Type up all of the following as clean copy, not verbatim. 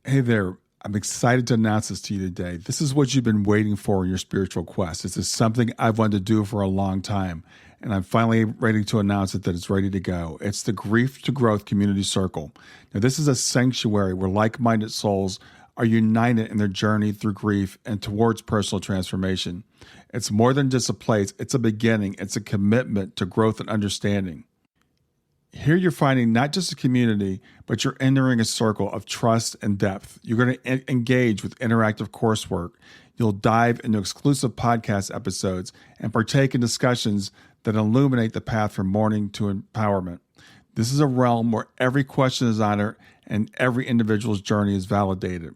Hey there. I'm excited to announce this to you today. This is what you've been waiting for in your spiritual quest. This is something I've wanted to do for a long time, and I'm finally ready to announce it that it's ready to go. It's the Grief to Growth Community Circle. Now, this is a sanctuary where like-minded souls are united in their journey through grief and towards personal transformation. It's more than just a place. It's a beginning. It's a commitment to growth and understanding. Here you're finding not just a community, but you're entering a circle of trust and depth. You're going to engage with interactive coursework. You'll dive into exclusive podcast episodes and partake in discussions that illuminate the path from mourning to empowerment. This is a realm where every question is honored and every individual's journey is validated.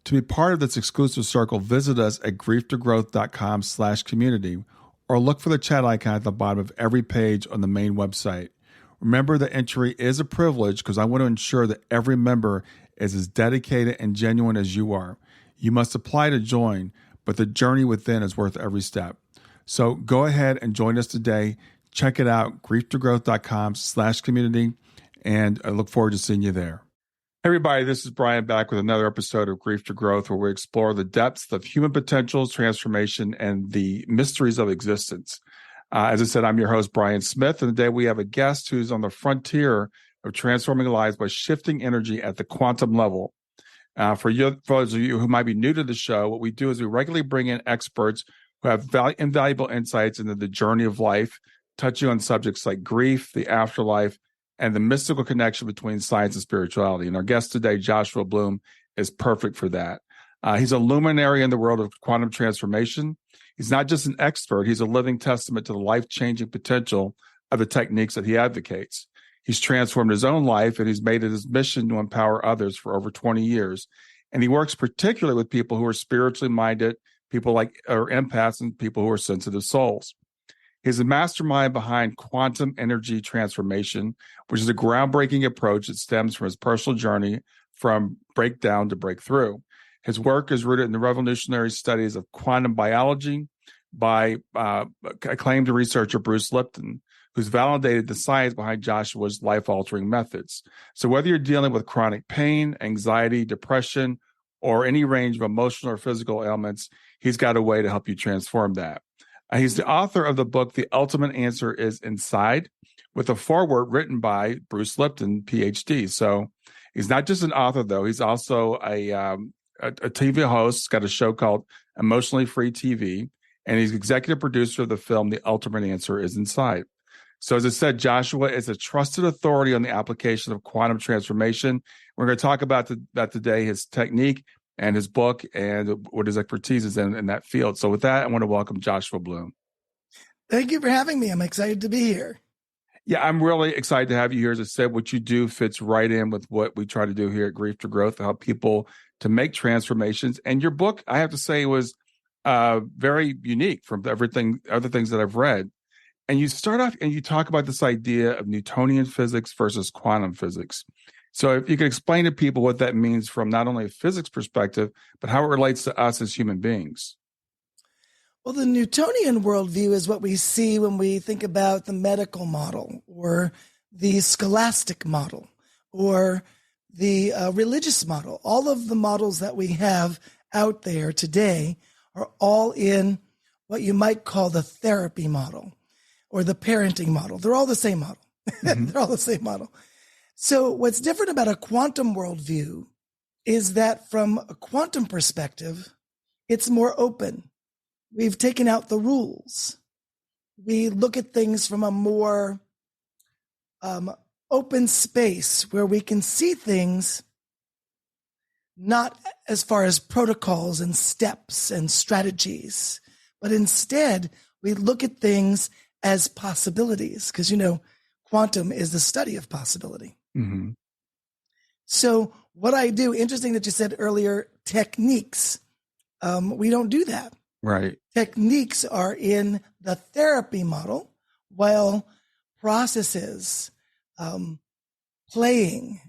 To be part of this exclusive circle, visit us at grieftogrowth.com/community or look for the chat icon at the bottom of every page on the main website. Remember that entry is a privilege because I want to ensure that every member is as dedicated and genuine as you are. You must apply to join, but the journey within is worth every step. So go ahead and join us today. Check it out, grieftogrowth.com/community, and I look forward to seeing you there. Hey everybody, this is Brian back with another episode of Grief to Growth, where we explore the depths of human potentials, transformation, and the mysteries of existence. As I said, I'm your host, Brian Smith, and today we have a guest who's on the frontier of transforming lives by shifting energy at the quantum level. For those of you who might be new to the show, what we do is we regularly bring in experts who have invaluable insights into the journey of life, touching on subjects like grief, the afterlife, and the mystical connection between science and spirituality. And our guest today, Joshua Bloom, is perfect for that. He's a luminary in the world of quantum transformation. He's not just an expert, he's a living testament to the life-changing potential of the techniques that he advocates. He's transformed his own life, and he's made it his mission to empower others for over 20 years. And he works particularly with people who are spiritually minded, people like empaths, and people who are sensitive souls. He's a mastermind behind quantum energy transformation, which is a groundbreaking approach that stems from his personal journey from breakdown to breakthrough. His work is rooted in the revolutionary studies of quantum biology by acclaimed researcher Bruce Lipton, who's validated the science behind Joshua's life-altering methods. So whether you're dealing with chronic pain, anxiety, depression, or any range of emotional or physical ailments, he's got a way to help you transform that. He's the author of the book, The Ultimate Answer is Inside, with a foreword written by Bruce Lipton, PhD. So he's not just an author, though. He's also a TV host. He's got a show called Emotionally Free TV, and he's executive producer of the film The Ultimate Answer is Inside. So as I said, Joshua is a trusted authority on the application of quantum transformation. We're going to talk about that today, his technique and his book and what his expertise is in that field. So with that, I want to welcome Joshua Bloom. Thank you for having me. I'm excited to be here. Yeah, I'm really excited to have you here. As I said, what you do fits right in with what we try to do here at Grief to Growth, to help people to make transformations. And your book, I have to say, was very unique from other things that I've read. And you start off and you talk about this idea of Newtonian physics versus quantum physics. So if you could explain to people what that means from not only a physics perspective, but how it relates to us as human beings. Well, the Newtonian worldview is what we see when we think about the medical model or the scholastic model or the religious model. All of the models that we have out there today are all in what you might call the therapy model or the parenting model. They're all the same model. Mm-hmm. They're all the same model. So what's different about a quantum worldview is that from a quantum perspective, it's more open. We've taken out the rules. We look at things from a more open space where we can see things not as far as protocols and steps and strategies, but instead we look at things as possibilities because, quantum is the study of possibility. Mm-hmm. So what I do, interesting that you said earlier, techniques. We don't do that. Right. Techniques are in the therapy model, while processes, playing,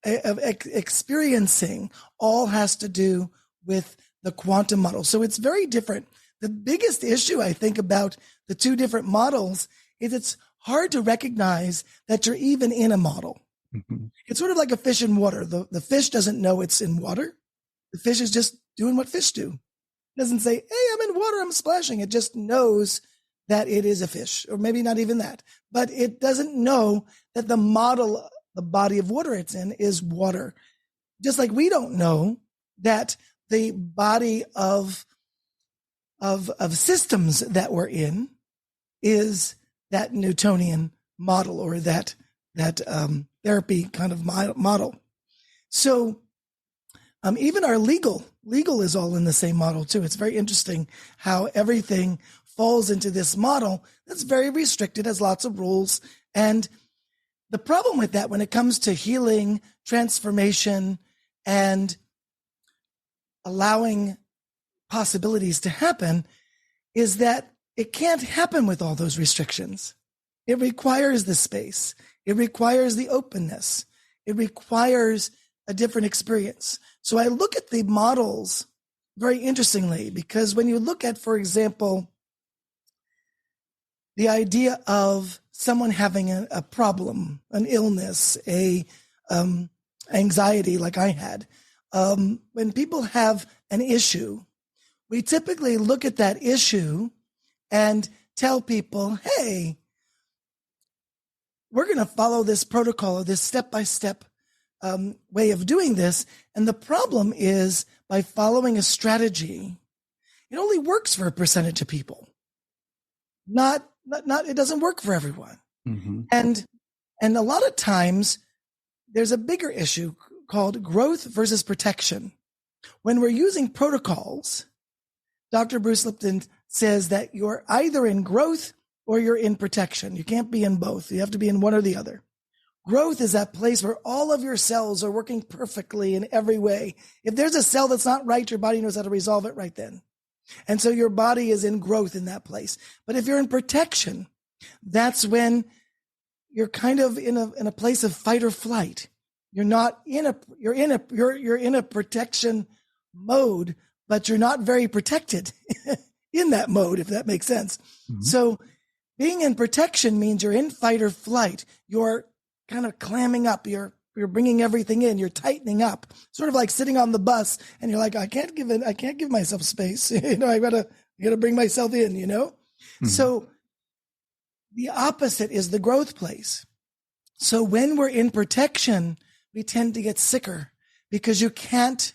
experiencing, all has to do with the quantum model. So it's very different. The biggest issue I think about the two different models is it's hard to recognize that you're even in a model. Mm-hmm. It's sort of like a fish in water. The fish doesn't know it's in water. The fish is just doing what fish do. It doesn't say, hey, I'm in water, I'm splashing. It just knows that it is a fish, or maybe not even that. But it doesn't know that the model, the body of water it's in, is water. Just like we don't know that the body of systems that we're in is that Newtonian model, or that therapy kind of model. So even our legal is all in the same model too. It's very interesting how everything falls into this model that's very restricted, has lots of rules. And the problem with that when it comes to healing, transformation, and allowing possibilities to happen is that it can't happen with all those restrictions. It requires the space. It requires the openness. It requires a different experience. So I look at the models very interestingly, because when you look at, for example, the idea of someone having a problem, an illness, a anxiety like I had, when people have an issue, we typically look at that issue and tell people, hey, we're going to follow this protocol or this step-by-step way of doing this. And the problem is, by following a strategy, it only works for a percentage of people. Not it doesn't work for everyone. Mm-hmm. And a lot of times there's a bigger issue called growth versus protection. When we're using protocols, Dr. Bruce Lipton says that you're either in growth or you're in protection. You can't be in both. You have to be in one or the other. Growth is that place where all of your cells are working perfectly in every way. If there's a cell that's not right, your body knows how to resolve it right then. And so your body is in growth in that place. But if you're in protection, that's when you're kind of in a place of fight or flight. You're in a protection mode, but you're not very protected in that mode, if that makes sense. Mm-hmm. So being in protection means you're in fight or flight. You're kind of clamming up. You're bringing everything in. You're tightening up, sort of like sitting on the bus, and you're like, I can't give myself space. I gotta bring myself in. Mm-hmm. So the opposite is the growth place. So when we're in protection, we tend to get sicker because you can't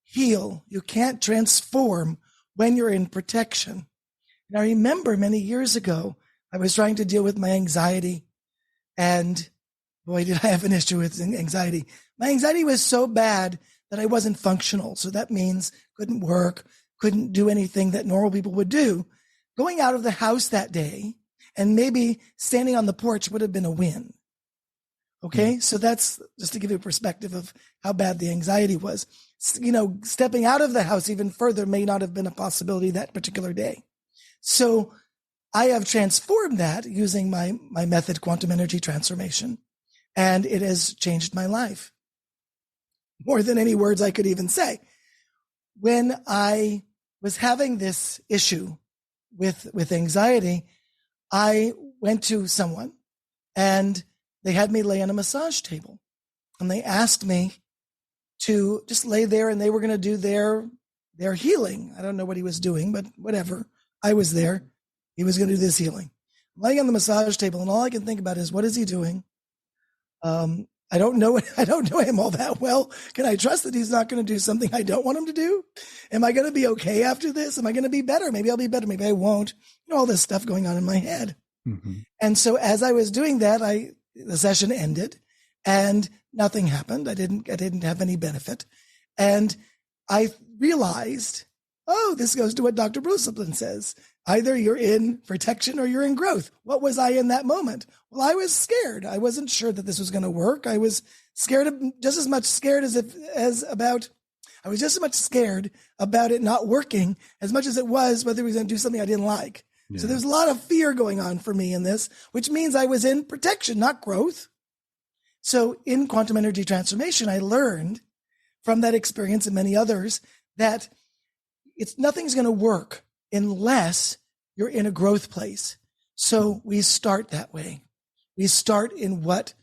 heal, you can't transform when you're in protection. And I remember many years ago, I was trying to deal with my anxiety, and boy, did I have an issue with anxiety. My anxiety was so bad that I wasn't functional. So that means couldn't work, couldn't do anything that normal people would do. Going out of the house that day and maybe standing on the porch would have been a win. Okay. Mm-hmm. So that's just to give you a perspective of how bad the anxiety was. Stepping out of the house even further may not have been a possibility that particular day. So I have transformed that using my method, quantum energy transformation. And it has changed my life more than any words I could even say. When I was having this issue with anxiety, I went to someone and they had me lay on a massage table, and they asked me to just lay there, and they were going to do their healing. I don't know what he was doing, but whatever. I was there. He was going to do this healing. I'm laying on the massage table, and all I can think about is, what is he doing? I don't know him all that well. Can I trust that he's not going to do something I don't want him to do? Am I going to be okay after this? Am I going to be better? Maybe I'll be better. Maybe I won't. All this stuff going on in my head. Mm-hmm. And so as I was doing that, the session ended and nothing happened. I didn't have any benefit. And I realized, this goes to what Dr. Bruce Lipton says. Either you're in protection or you're in growth. What was I in that moment? Well, I was scared. I wasn't sure that this was going to work. I was scared just as much scared I was just as much scared about it not working as much as it was whether he was going to do something I didn't like. Yeah. So there's a lot of fear going on for me in this, which means I was in protection, not growth. So in quantum energy transformation, I learned from that experience and many others that nothing's going to work unless you're in a growth place. So we start that way. We start in what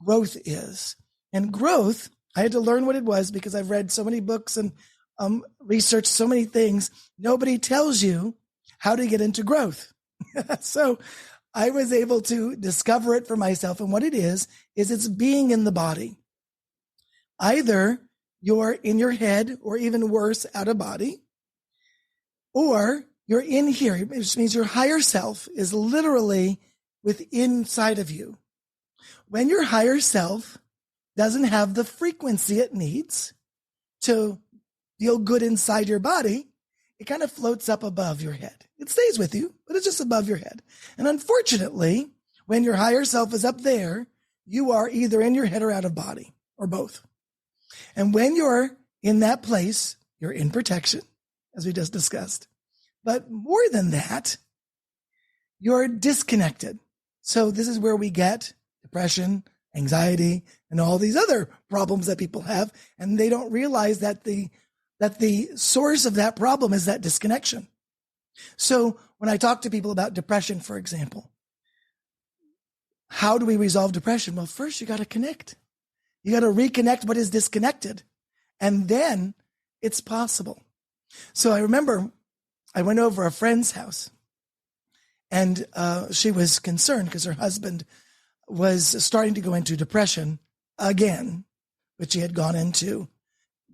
growth is. And growth, I had to learn what it was because I've read so many books and researched so many things. Nobody tells you how to get into growth. So I was able to discover it for myself. And what it is it's being in the body. Either you're in your head or even worse, out of body, or you're in here, which means your higher self is literally inside of you. When your higher self doesn't have the frequency it needs to feel good inside your body, it kind of floats up above your head. It stays with you, but it's just above your head. And unfortunately, when your higher self is up there, you are either in your head or out of body, or both. And when you're in that place, you're in protection, as we just discussed. But more than that, you're disconnected. So this is where we get depression, anxiety, and all these other problems that people have. And they don't realize that the source of that problem is that disconnection. So when I talk to people about depression, for example, how do we resolve depression? Well, first you got to connect. You got to reconnect what is disconnected. And then it's possible. So I remember I went over a friend's house and she was concerned because her husband was starting to go into depression again, which he had gone into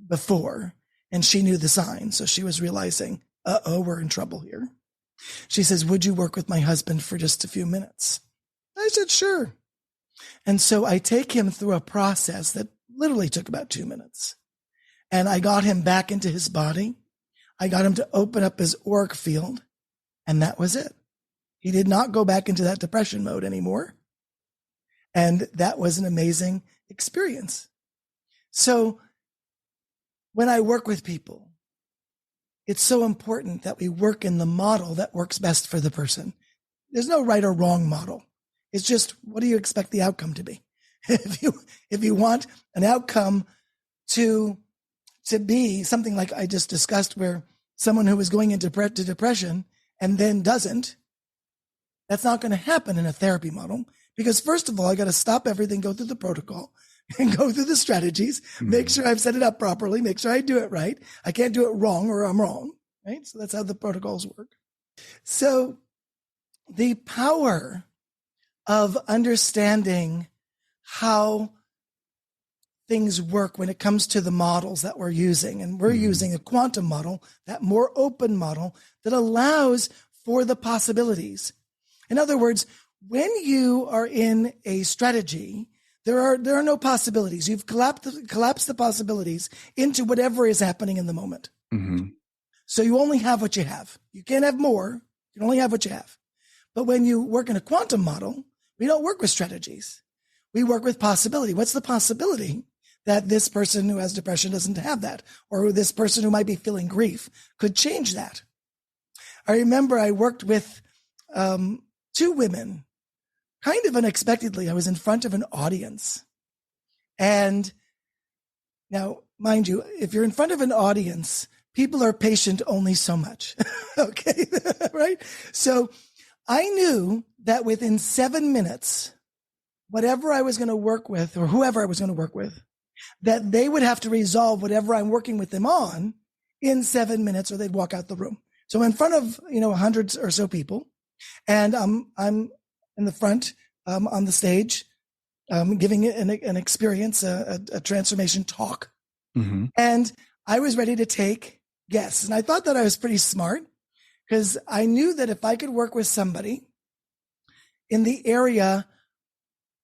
before. And she knew the signs. So she was realizing, we're in trouble here. She says, would you work with my husband for just a few minutes? I said, sure. And so I take him through a process that literally took about 2 minutes. And I got him back into his body. I got him to open up his auric field. And that was it. He did not go back into that depression mode anymore. And that was an amazing experience. So when I work with people, it's so important that we work in the model that works best for the person. There's no right or wrong model. It's just, what do you expect the outcome to be? If you want an outcome to be something like I just discussed, where someone who is going into depression and then doesn't, that's not going to happen in a therapy model. Because first of all, I got to stop everything, go through the protocol and go through the strategies, make sure I've set it up properly, make sure I do it right. I can't do it wrong or I'm wrong, right? So that's how the protocols work. So the power of understanding how things work when it comes to the models that we're using. And we're using a quantum model, that more open model that allows for the possibilities. In other words, when you are in a strategy, there are no possibilities. You've collapsed the possibilities into whatever is happening in the moment. Mm-hmm. So you only have what you have. You can't have more. You can only have what you have. But when you work in a quantum model, we don't work with strategies. We work with possibility. What's the possibility that this person who has depression doesn't have that? Or this person who might be feeling grief could change that? I remember I worked with 2 women. Kind of unexpectedly, I was in front of an audience. And now, mind you, if you're in front of an audience, people are patient only so much. Okay, right? So I knew that within 7 minutes, whatever I was going to work with, or whoever I was going to work with, that they would have to resolve whatever I'm working with them on in 7 minutes, or they'd walk out the room. So in front of 100 or so people, and I'm in the front on the stage, giving an experience, a transformation talk. Mm-hmm. And I was ready to take guests. And I thought that I was pretty smart because I knew that if I could work with somebody in the area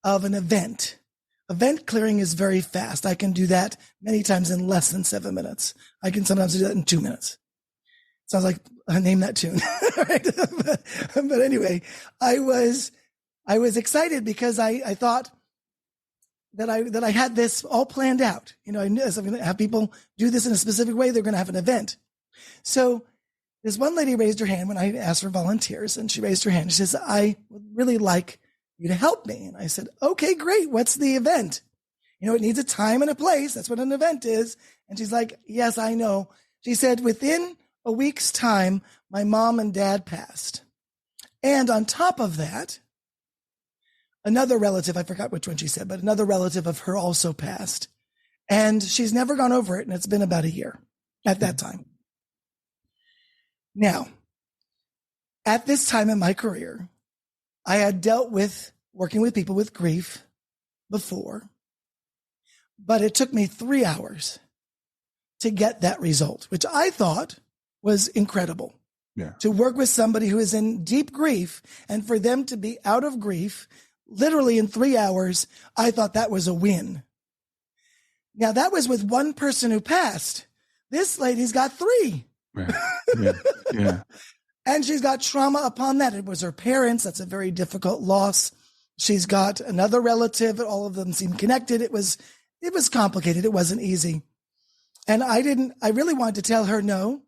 of an event clearing is very fast. I can do that many times in less than 7 minutes. I can sometimes do that in 2 minutes. Sounds like name that tune. Right? But anyway, I was excited because I thought that I had this all planned out. I knew I'm going to have people do this in a specific way. They're going to have an event. So this one lady raised her hand when I asked for volunteers, and she raised her hand. She says, I would really like you to help me. And I said, okay, great. What's the event? It needs a time and a place. That's what an event is. And she's like, yes, I know. She said, within a week's time, my mom and dad passed. And on top of that, another relative, I forgot which one she said, but another relative of her also passed. And she's never gone over it. And it's been about a year at that time. Now, at this time in my career, I had dealt with working with people with grief before, but it took me 3 hours to get that result, which I thought was incredible. Yeah. To work with somebody who is in deep grief and for them to be out of grief literally in 3 hours, I thought that was a win. Now, that was with one person who passed. This lady's got 3. Yeah. And she's got trauma upon that. It was her parents. That's a very difficult loss. She's got another relative. All of them seem connected. It was complicated. It wasn't easy. And I really wanted to tell her no.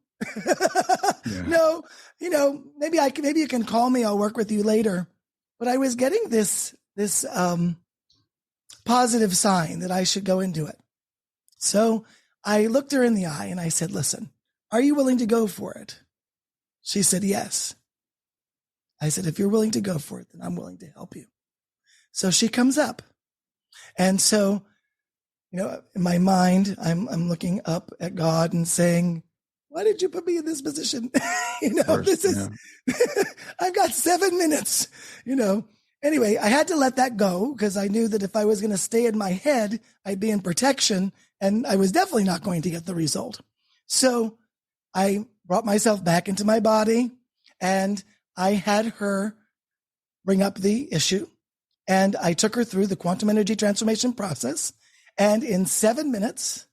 No, maybe you can call me. I'll work with you later. But I was getting this positive sign that I should go and do it. So I looked her in the eye and I said, listen, are you willing to go for it? She said, yes. I said, if you're willing to go for it, then I'm willing to help you. So she comes up. And so, in my mind, I'm looking up at God and saying, why did you put me in this position? I've got 7 minutes, Anyway, I had to let that go because I knew that if I was going to stay in my head, I'd be in protection and I was definitely not going to get the result. So I brought myself back into my body and I had her bring up the issue and I took her through the quantum energy transformation process. And in 7 minutes,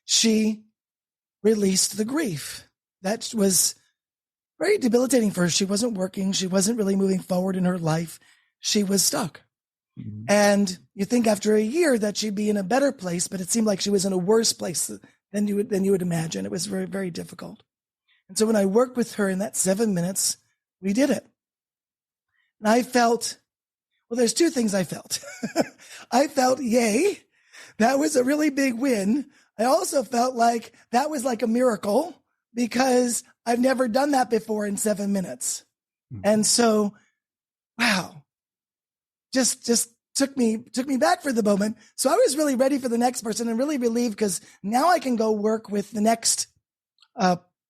she released the grief. That was very debilitating for her. She wasn't working. She wasn't really moving forward in her life. She was stuck. Mm-hmm. And you think after a year that she'd be in a better place, but it seemed like she was in a worse place than you would imagine. It was very, very difficult. And so when I worked with her in that 7 minutes, we did it. And I felt, well, there's 2 things I felt. I felt, yay, that was a really big win. I also felt like that was like a miracle because I've never done that before in 7 minutes. Mm-hmm. And so, wow, just took me back for the moment. So I was really ready for the next person and really relieved because now I can go work with the next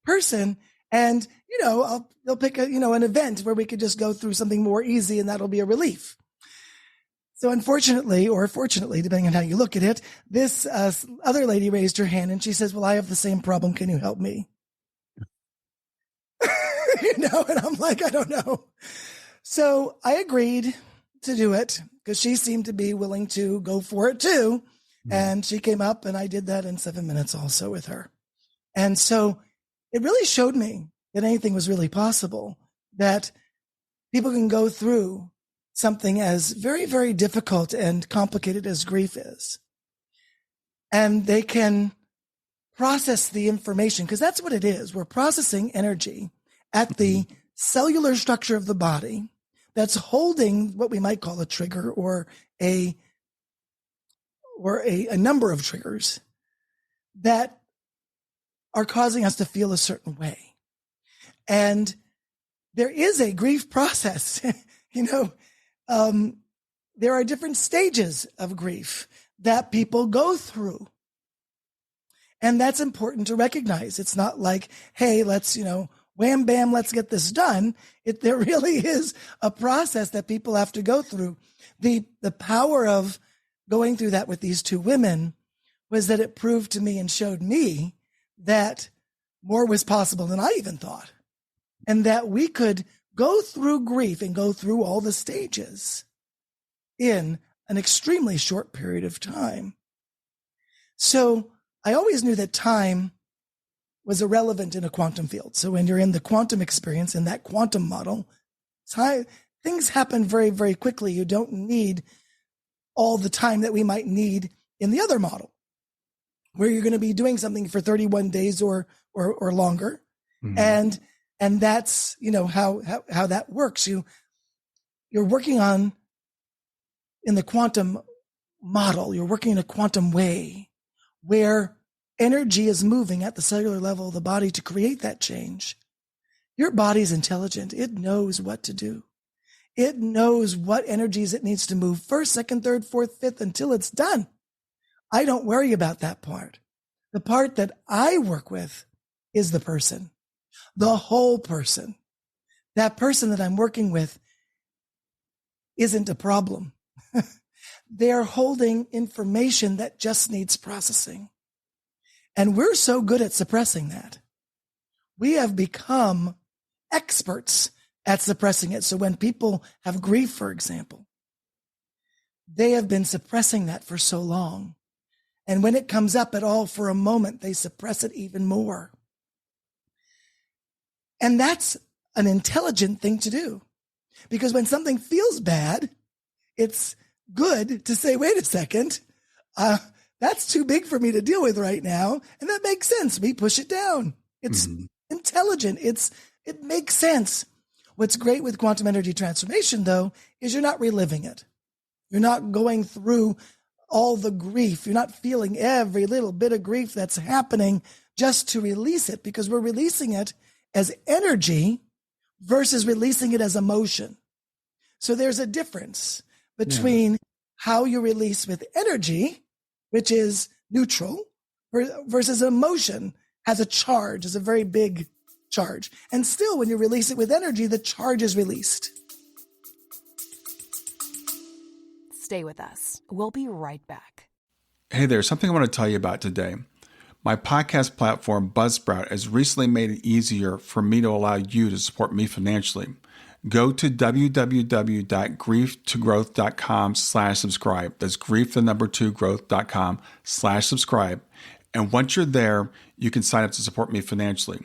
person and, they'll pick an event where we could just go through something more easy and that'll be a relief. So unfortunately, or fortunately, depending on how you look at it, this other lady raised her hand and she says, well, I have the same problem. Can you help me? And I'm like, I don't know. So I agreed to do it because she seemed to be willing to go for it too. Mm-hmm. And she came up and I did that in 7 minutes also with her. And so it really showed me that anything was really possible, that people can go through something as very, very difficult and complicated as grief is. And they can process the information because that's what it is. We're processing energy at the cellular structure of the body that's holding what we might call a trigger or a number of triggers that are causing us to feel a certain way. And there is a grief process, there are different stages of grief that people go through. And that's important to recognize. It's not like, hey, let's, wham, bam, let's get this done. There really is a process that people have to go through. The power of going through that with these 2 women was that it proved to me and showed me that more was possible than I even thought. And that we could go through grief and go through all the stages in an extremely short period of time. So I always knew that time was irrelevant in a quantum field. So when you're in the quantum experience, in that quantum model, things happen very, very quickly. You don't need all the time that we might need in the other model, where you're going to be doing something for 31 days or longer. Mm-hmm. And that's, how that works. You're working in the quantum model, you're working in a quantum way where energy is moving at the cellular level of the body to create that change. Your body's intelligent. It knows what to do. It knows what energies it needs to move first, second, third, fourth, fifth until it's done. I don't worry about that part. The part that I work with is the person, the whole person. That person that I'm working with isn't a problem. They're holding information that just needs processing. And we're so good at suppressing that. We have become experts at suppressing it. So when people have grief, for example, they have been suppressing that for so long. And when it comes up at all for a moment, they suppress it even more. And that's an intelligent thing to do. Because when something feels bad, it's good to say, wait a second, that's too big for me to deal with right now. And that makes sense. We push it down. It's intelligent. It makes sense. What's great with quantum energy transformation, though, is you're not reliving it. You're not going through all the grief. You're not feeling every little bit of grief that's happening just to release it, because we're releasing it as energy versus releasing it as emotion. So there's a difference between how you release with energy, which is neutral, versus emotion has a charge, is a very big charge. And still, when you release it with energy, the charge is released. Stay with us. We'll be right back. Hey there, something I want to tell you about today. My podcast platform, Buzzsprout, has recently made it easier for me to allow you to support me financially. Go to www.grieftogrowth.com/subscribe. That's grief2growth.com/subscribe. And once you're there, you can sign up to support me financially.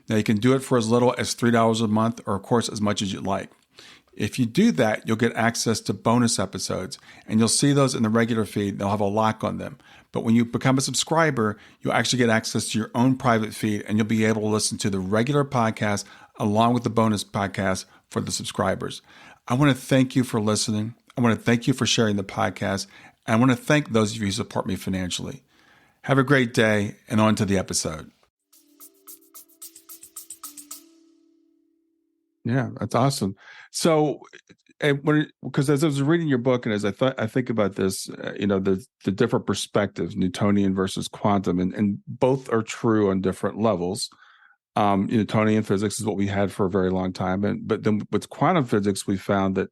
Now, you can do it for as little as $3 a month, or of course, as much as you'd like. If you do that, you'll get access to bonus episodes, and you'll see those in the regular feed. They'll have a lock on them. But when you become a subscriber, you'll actually get access to your own private feed, and you'll be able to listen to the regular podcast along with the bonus podcast for the subscribers. I want to thank you for listening. I want to thank you for sharing the podcast. And I want to thank those of you who support me financially. Have a great day, and on to the episode. Yeah, that's awesome. So, because as I was reading your book, and as I think about this, the different perspectives, Newtonian versus quantum, and both are true on different levels. Newtonian physics is what we had for a very long time, but then with quantum physics, we found that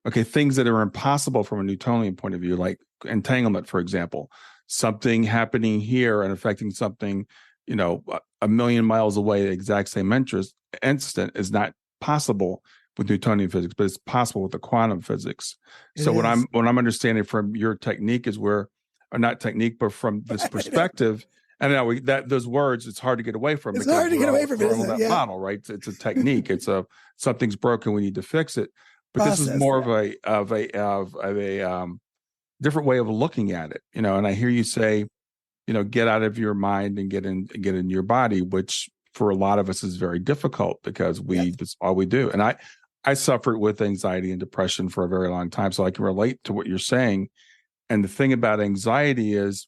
things that are impossible from a Newtonian point of view, like entanglement, for example, something happening here and affecting something, a million miles away, the exact same instant is not possible with Newtonian physics, but it's possible with the quantum physics. So what I'm understanding from your technique is or not technique, but from this perspective, and now those words, it's hard to get away from. It's hard to get away from, isn't it? Yeah. Model, right? It's a technique. It's something's broken, we need to fix it. But this is more of a different way of looking at it, And I hear you say, get out of your mind and get in your body, which for a lot of us is very difficult because that's all we do. And I suffered with anxiety and depression for a very long time, so I can relate to what you're saying. And the thing about anxiety is,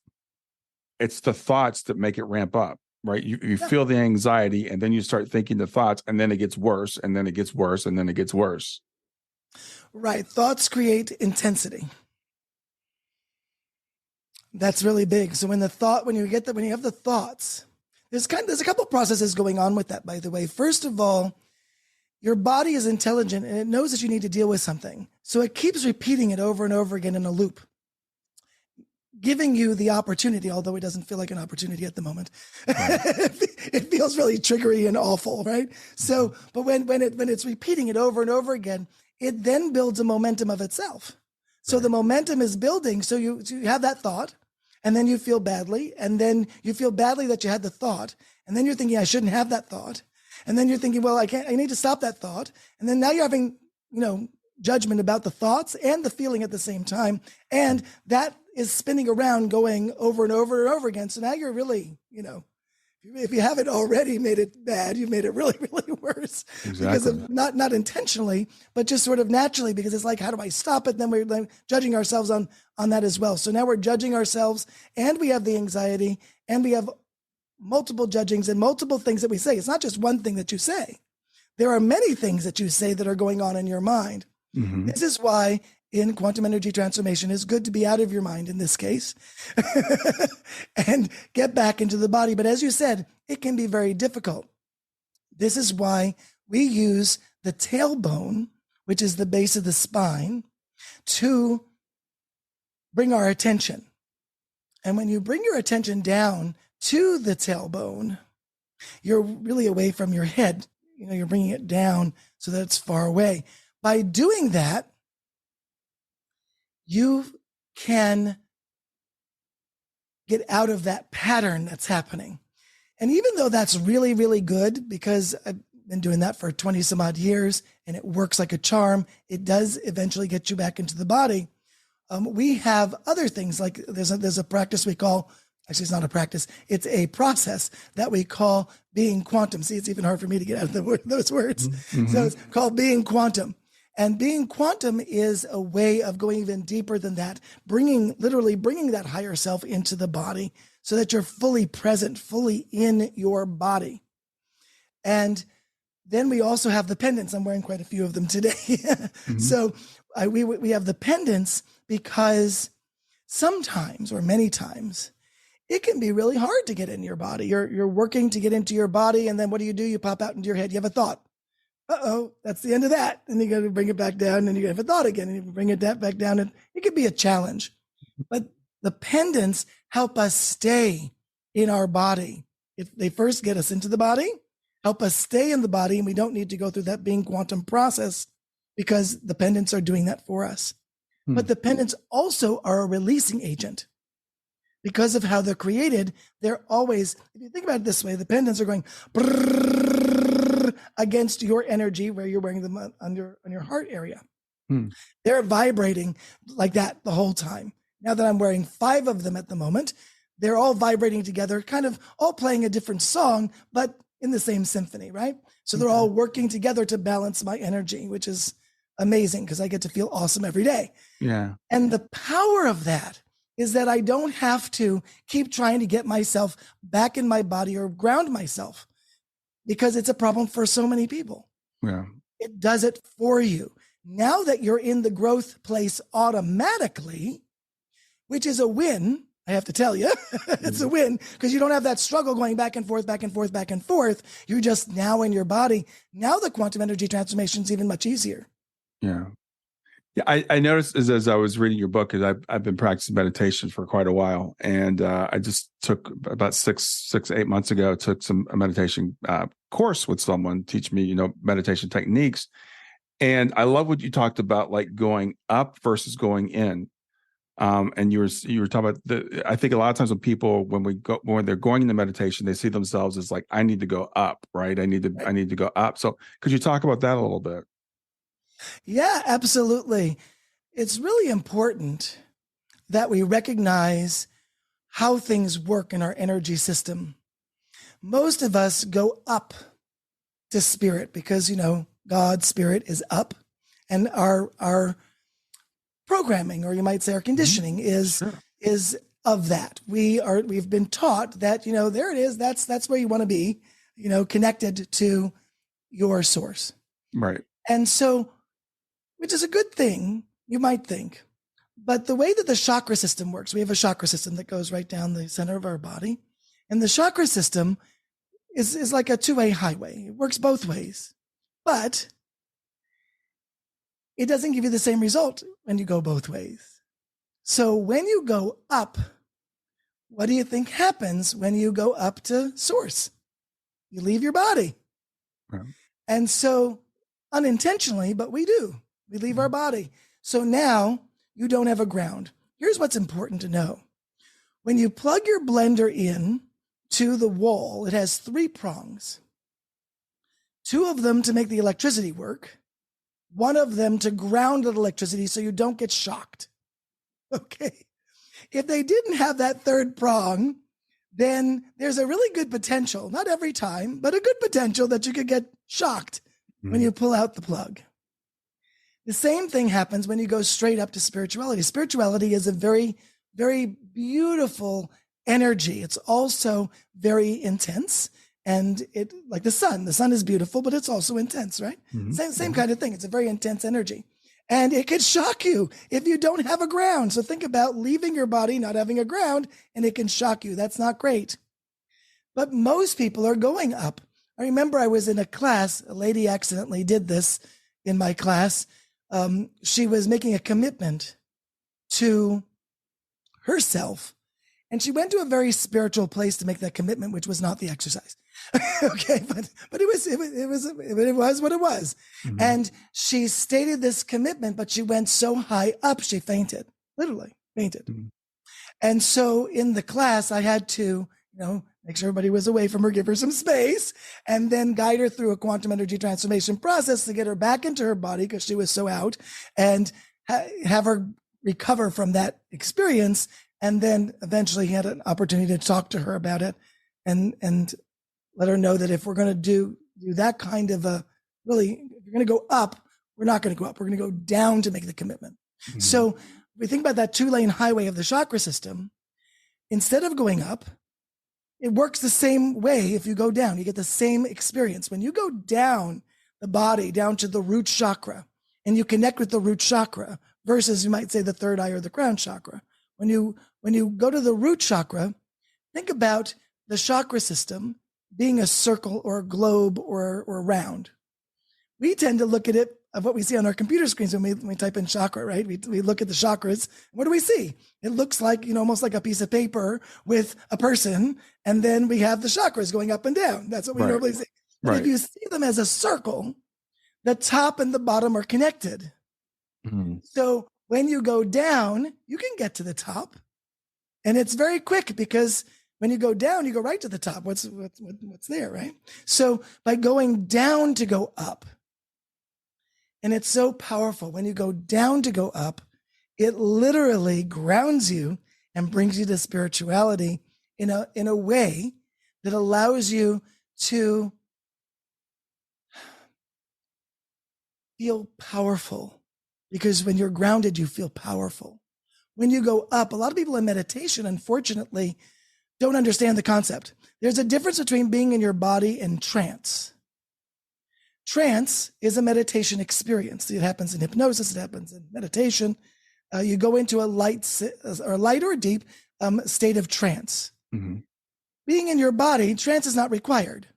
it's the thoughts that make it ramp up, right? You feel the anxiety, and then you start thinking the thoughts, and then it gets worse, and then it gets worse, and then it gets worse. Right. Thoughts create intensity. That's really big. So when you have the thoughts, there's a couple of processes going on with that, by the way. First of all, your body is intelligent, and it knows that you need to deal with something. So it keeps repeating it over and over again in a loop, giving you the opportunity, although it doesn't feel like an opportunity at the moment. Right. It feels really triggery and awful, right? So, but when it's repeating it over and over again, it then builds a momentum of itself. So the momentum is building. So you have that thought, and then you feel badly, and then you feel badly that you had the thought, and then you're thinking, I shouldn't have that thought. And then you're thinking, well, I need to stop that thought. And then now you're having, judgment about the thoughts and the feeling at the same time. And that is spinning around, going over and over and over again. So now you're really, if you haven't already made it bad, you've made it really, really worse. Exactly. Because of not intentionally, but just sort of naturally, because it's like, how do I stop it? And then we're like judging ourselves on that as well. So now we're judging ourselves, and we have the anxiety, and we have multiple judgings and multiple things that we say. It's not just one thing that you say. There are many things that you say that are going on in your mind. Mm-hmm. This is why in quantum energy transformation, it's good to be out of your mind in this case and get back into the body. But as you said, it can be very difficult. This is why we use the tailbone, which is the base of the spine, to bring our attention. And when you bring your attention down to the tailbone, you're really away from your head. You're bringing it down so that it's far away. By doing that, you can get out of that pattern that's happening. And even though that's really, really good, because I've been doing that for 20 some odd years and it works like a charm, it does eventually get you back into the body. We have other things like there's a practice we call, actually it's not a practice, it's a process that we call being quantum. See, it's even hard for me to get out of those words. Mm-hmm. So it's called being quantum. And being quantum is a way of going even deeper than that, literally bringing that higher self into the body so that you're fully present, fully in your body. And then we also have the pendants. I'm wearing quite a few of them today. Mm-hmm. So we have the pendants because sometimes or many times it can be really hard to get in your body. You're working to get into your body. And then what do? You pop out into your head. You have a thought. Uh-oh, that's the end of that. And you got to bring it back down and you have a thought again and you bring it back down. And it could be a challenge, but the pendants help us stay in our body. If they first get us into the body, help us stay in the body. And we don't need to go through that being quantum process because the pendants are doing that for us. But the pendants also are a releasing agent. Because of how they're created, they're always, if you think about it this way, the pendants are going against your energy where you're wearing them on your heart area. They're vibrating like that the whole time. Now that I'm wearing 5 of them at the moment, they're all vibrating together, kind of all playing a different song, but in the same symphony, right? So they're all working together to balance my energy, which is amazing because I get to feel awesome every day. Yeah. And the power of that is that I don't have to keep trying to get myself back in my body or ground myself because it's a problem for so many people. Yeah. It does it for you. Now that you're in the growth place automatically, which is a win, I have to tell you, it's a win because you don't have that struggle going back and forth, back and forth, back and forth. You're just now in your body. Now the quantum energy transformation is even much easier. Yeah. Yeah, I noticed as I was reading your book, because I've been practicing meditation for quite a while, and I just took about 8 months ago, took a meditation course with someone teach me, meditation techniques, and I love what you talked about, like going up versus going in, and you were talking about I think a lot of times when they're going into meditation, they see themselves as like, I need to go up, right? I need to go up. So could you talk about that a little bit? Yeah, absolutely. It's really important that we recognize how things work in our energy system. Most of us go up to spirit because, God's spirit is up, and our programming, or you might say our conditioning, is of that. We've been taught that, there it is. That's where you want to be, connected to your source. Right. And so, which is a good thing, you might think. But the way that the chakra system works, we have a chakra system that goes right down the center of our body. And the chakra system is like a two-way highway. It works both ways. But it doesn't give you the same result when you go both ways. So when you go up, what do you think happens when you go up to source? You leave your body. Right. And so unintentionally, but we do. We leave our body. So now you don't have a ground. Here's what's important to know. When you plug your blender in to the wall, it has 3 prongs. 2 of them to make the electricity work. 1 of them to ground the electricity so you don't get shocked. Okay. If they didn't have that 3rd prong, then there's a really good potential, not every time, but a good potential that you could get shocked when you pull out the plug. The same thing happens when you go straight up to spirituality. Spirituality is a very, very beautiful energy. It's also very intense, and it, like the sun is beautiful, but it's also intense, right? Mm-hmm. Same kind of thing. It's a very intense energy. And it could shock you if you don't have a ground. So think about leaving your body, not having a ground, and it can shock you. That's not great. But most people are going up. I remember I was in a class, a lady accidentally did this in my class. She was making a commitment to herself, and she went to a very spiritual place to make that commitment, which was not the exercise. Okay, but it was what it was. Mm-hmm. And she stated this commitment, but she went so high up, she fainted, literally fainted. Mm-hmm. And so in the class, I had to, make sure everybody was away from her, give her some space, and then guide her through a quantum energy transformation process to get her back into her body because she was so out, and have her recover from that experience. And then eventually he had an opportunity to talk to her about it and let her know that if we're going to do that kind of if you're going to go up, we're not going to go up. We're going to go down to make the commitment. Mm-hmm. So we think about that 2-lane highway of the chakra system. Instead of going up, it works the same way. If you go down, you get the same experience. When you go down the body, down to the root chakra, and you connect with the root chakra versus, you might say, the third eye or the crown chakra. When you go to the root chakra, think about the chakra system being a circle or a globe or round. We tend to look at it of what we see on our computer screens when we type in chakra, right? We look at the chakras. What do we see? It looks like, almost like a piece of paper with a person, and then we have the chakras going up and down. That's what we normally see. But if you see them as a circle, the top and the bottom are connected. Mm-hmm. So when you go down, you can get to the top, and it's very quick because when you go down, you go right to the top. What's there, right? So by going down to go up, and it's so powerful. When you go down to go up, it literally grounds you and brings you to spirituality in a way that allows you to feel powerful. Because when you're grounded, you feel powerful. When you go up, a lot of people in meditation, unfortunately, don't understand the concept. There's a difference between being in your body and trance. Trance is a meditation experience. It happens in hypnosis. It happens in meditation. You go into a light or deep state of trance. Mm-hmm. Being in your body, trance is not required.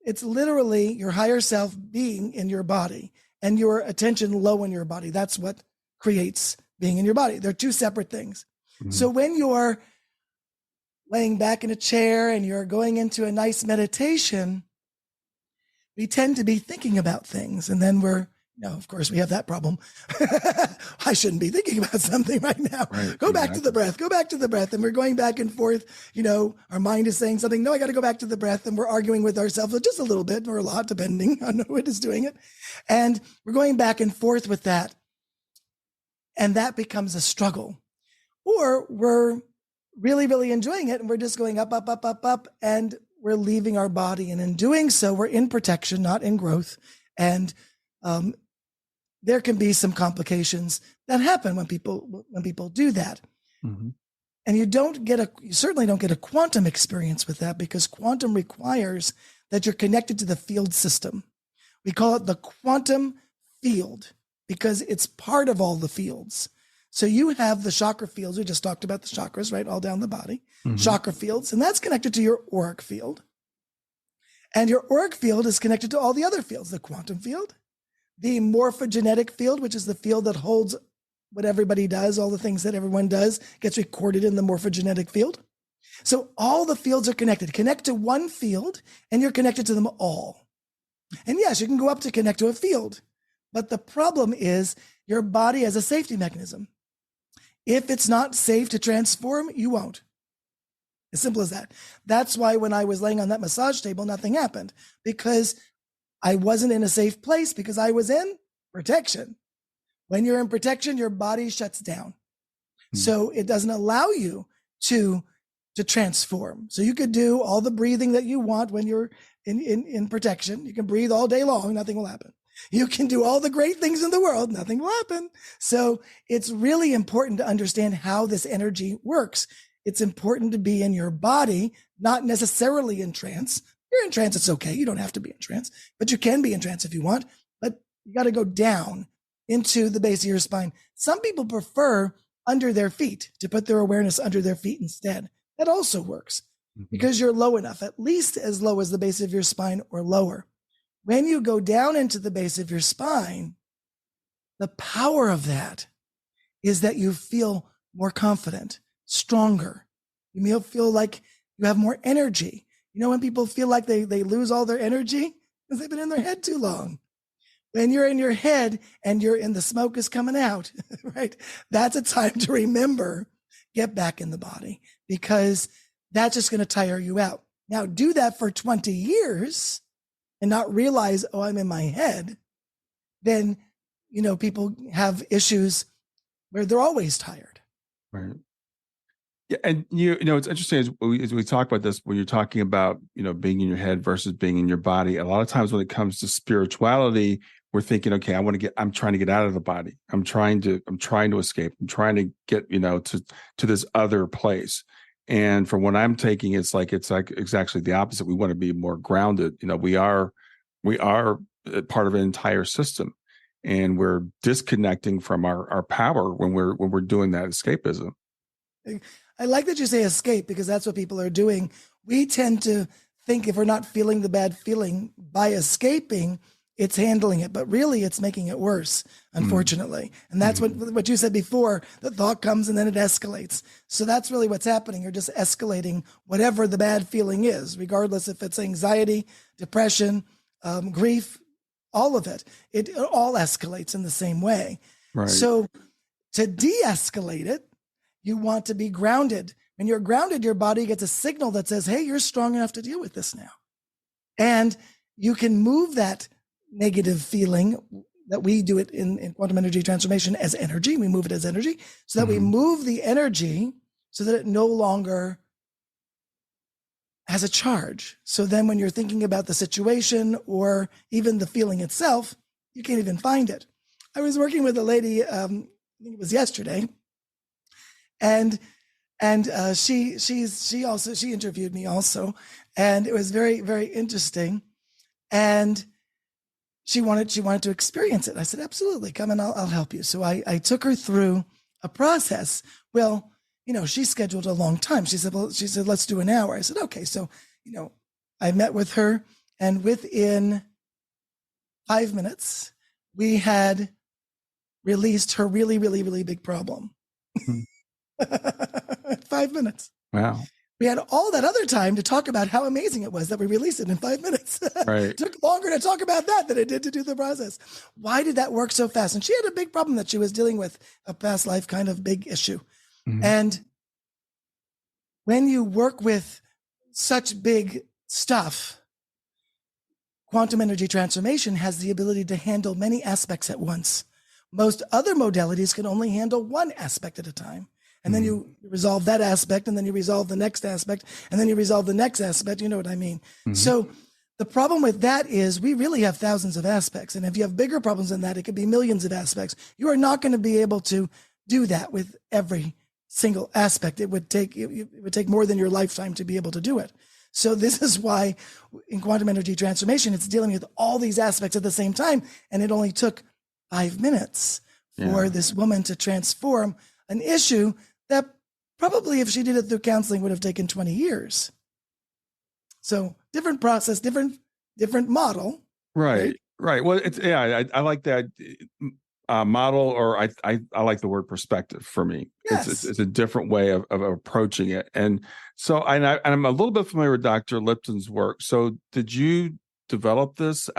It's literally your higher self being in your body and your attention low in your body. That's what creates being in your body. They're two separate things. Mm-hmm. So when you're laying back in a chair and you're going into a nice meditation, we tend to be thinking about things. And then of course we have that problem. I shouldn't be thinking about something right now. Right, go back to the breath, go back to the breath. And we're going back and forth. Our mind is saying something. No, I got to go back to the breath. And we're arguing with ourselves just a little bit or a lot, depending on who is doing it. And we're going back and forth with that. And that becomes a struggle. Or we're really, really enjoying it. And we're just going up, up, up, up, up. And we're leaving our body. And in doing so, we're in protection, not in growth. And there can be some complications that happen when people do that. Mm-hmm. And you certainly don't get a quantum experience with that, because quantum requires that you're connected to the field system. We call it the quantum field because it's part of all the fields. So you have the chakra fields. We just talked about the chakras, right? All down the body, mm-hmm. Chakra fields, and that's connected to your auric field. And your auric field is connected to all the other fields, the quantum field, the morphogenetic field, which is the field that holds what everybody does, all the things that everyone does gets recorded in the morphogenetic field. So all the fields are connected. Connect to one field and you're connected to them all. And yes, you can go up to connect to a field, but the problem is your body has a safety mechanism. If it's not safe to transform, you won't. As simple as that. That's why when I was laying on that massage table, nothing happened, because I wasn't in a safe place, because I was in protection. When you're in protection, your body shuts down. Mm-hmm. So it doesn't allow you to transform. So you could do all the breathing that you want when you're in protection. You can breathe all day long, nothing will happen. You can do all the great things in the world, nothing will happen. So it's really important to understand how this energy works. It's important to be in your body, not necessarily in trance. If you're in trance, it's okay. You don't have to be in trance, but you can be in trance if you want. But you got to go down into the base of your spine. Some people prefer under their feet, to put their awareness under their feet instead. That also works because you're low enough, at least as low as the base of your spine or lower. When you go down into the base of your spine, the power of that is that you feel more confident, stronger. You feel like you have more energy. You know, when people feel like they lose all their energy because they've been in their head too long. When you're in your head and the smoke is coming out, right? That's a time to remember, get back in the body, because that's just going to tire you out. Now do that for 20 years and not realize, oh, I'm in my head. Then, you know, people have issues where they're always tired. Right. Yeah, and you know, it's interesting as we talk about this, when you're talking about, you know, being in your head versus being in your body. A lot of times when it comes to spirituality, we're thinking, okay, I'm trying to get out of the body. I'm trying to escape. I'm trying to get, you know, to this other place. And from what I'm taking, it's like exactly the opposite. We want to be more grounded. You know, we are part of an entire system, and we're disconnecting from our power when we're doing that escapism. I like that you say escape, because that's what people are doing. We tend to think if we're not feeling the bad feeling by escaping, it's handling it, but really it's making it worse, unfortunately. And that's what you said before, the thought comes and then it escalates. So that's really what's happening. You're just escalating whatever the bad feeling is, regardless if it's anxiety, depression, grief, all of it. It all escalates in the same way. Right. So to de-escalate it, you want to be grounded. When you're grounded, your body gets a signal that says, hey, you're strong enough to deal with this now. And you can move that negative feeling, that we do it in quantum energy transformation, as energy. We move it as energy, so that we move the energy so that it no longer has a charge. So then when you're thinking about the situation or even the feeling itself, you can't even find it. I was working with a lady, I think it was yesterday, and she interviewed me also, and it was very, very interesting. And she wanted to experience it. I said, absolutely, come and I'll help you. So I took her through a process. Well, you know, she scheduled a long time. She said, let's do an hour. I said, okay. So, you know, I met with her, and within 5 minutes, we had released her really, really, really big problem. 5 minutes. Wow. We had all that other time to talk about how amazing it was that we released it in 5 minutes. Right. It took longer to talk about that than it did to do the process. Why did that work so fast? And she had a big problem that she was dealing with, a past life kind of big issue. And when you work with such big stuff, quantum energy transformation has the ability to handle many aspects at once. Most other modalities can only handle one aspect at a time. And then you resolve that aspect, and then you resolve the next aspect, and then you resolve the next aspect. You know what I mean? So the problem with that is we really have thousands of aspects. And if you have bigger problems than that, it could be millions of aspects. You are not going to be able to do that with every single aspect. It would take more than your lifetime to be able to do it. So this is why in quantum energy transformation, it's dealing with all these aspects at the same time. And it only took 5 minutes for this woman to transform an issue that probably, if she did it through counseling, would have taken 20 years. So different process, different model. Right. Well, I like that model, or I like the word perspective for me. Yes. It's a different way of approaching it. And so I'm a little bit familiar with Dr. Lipton's work. So did you develop this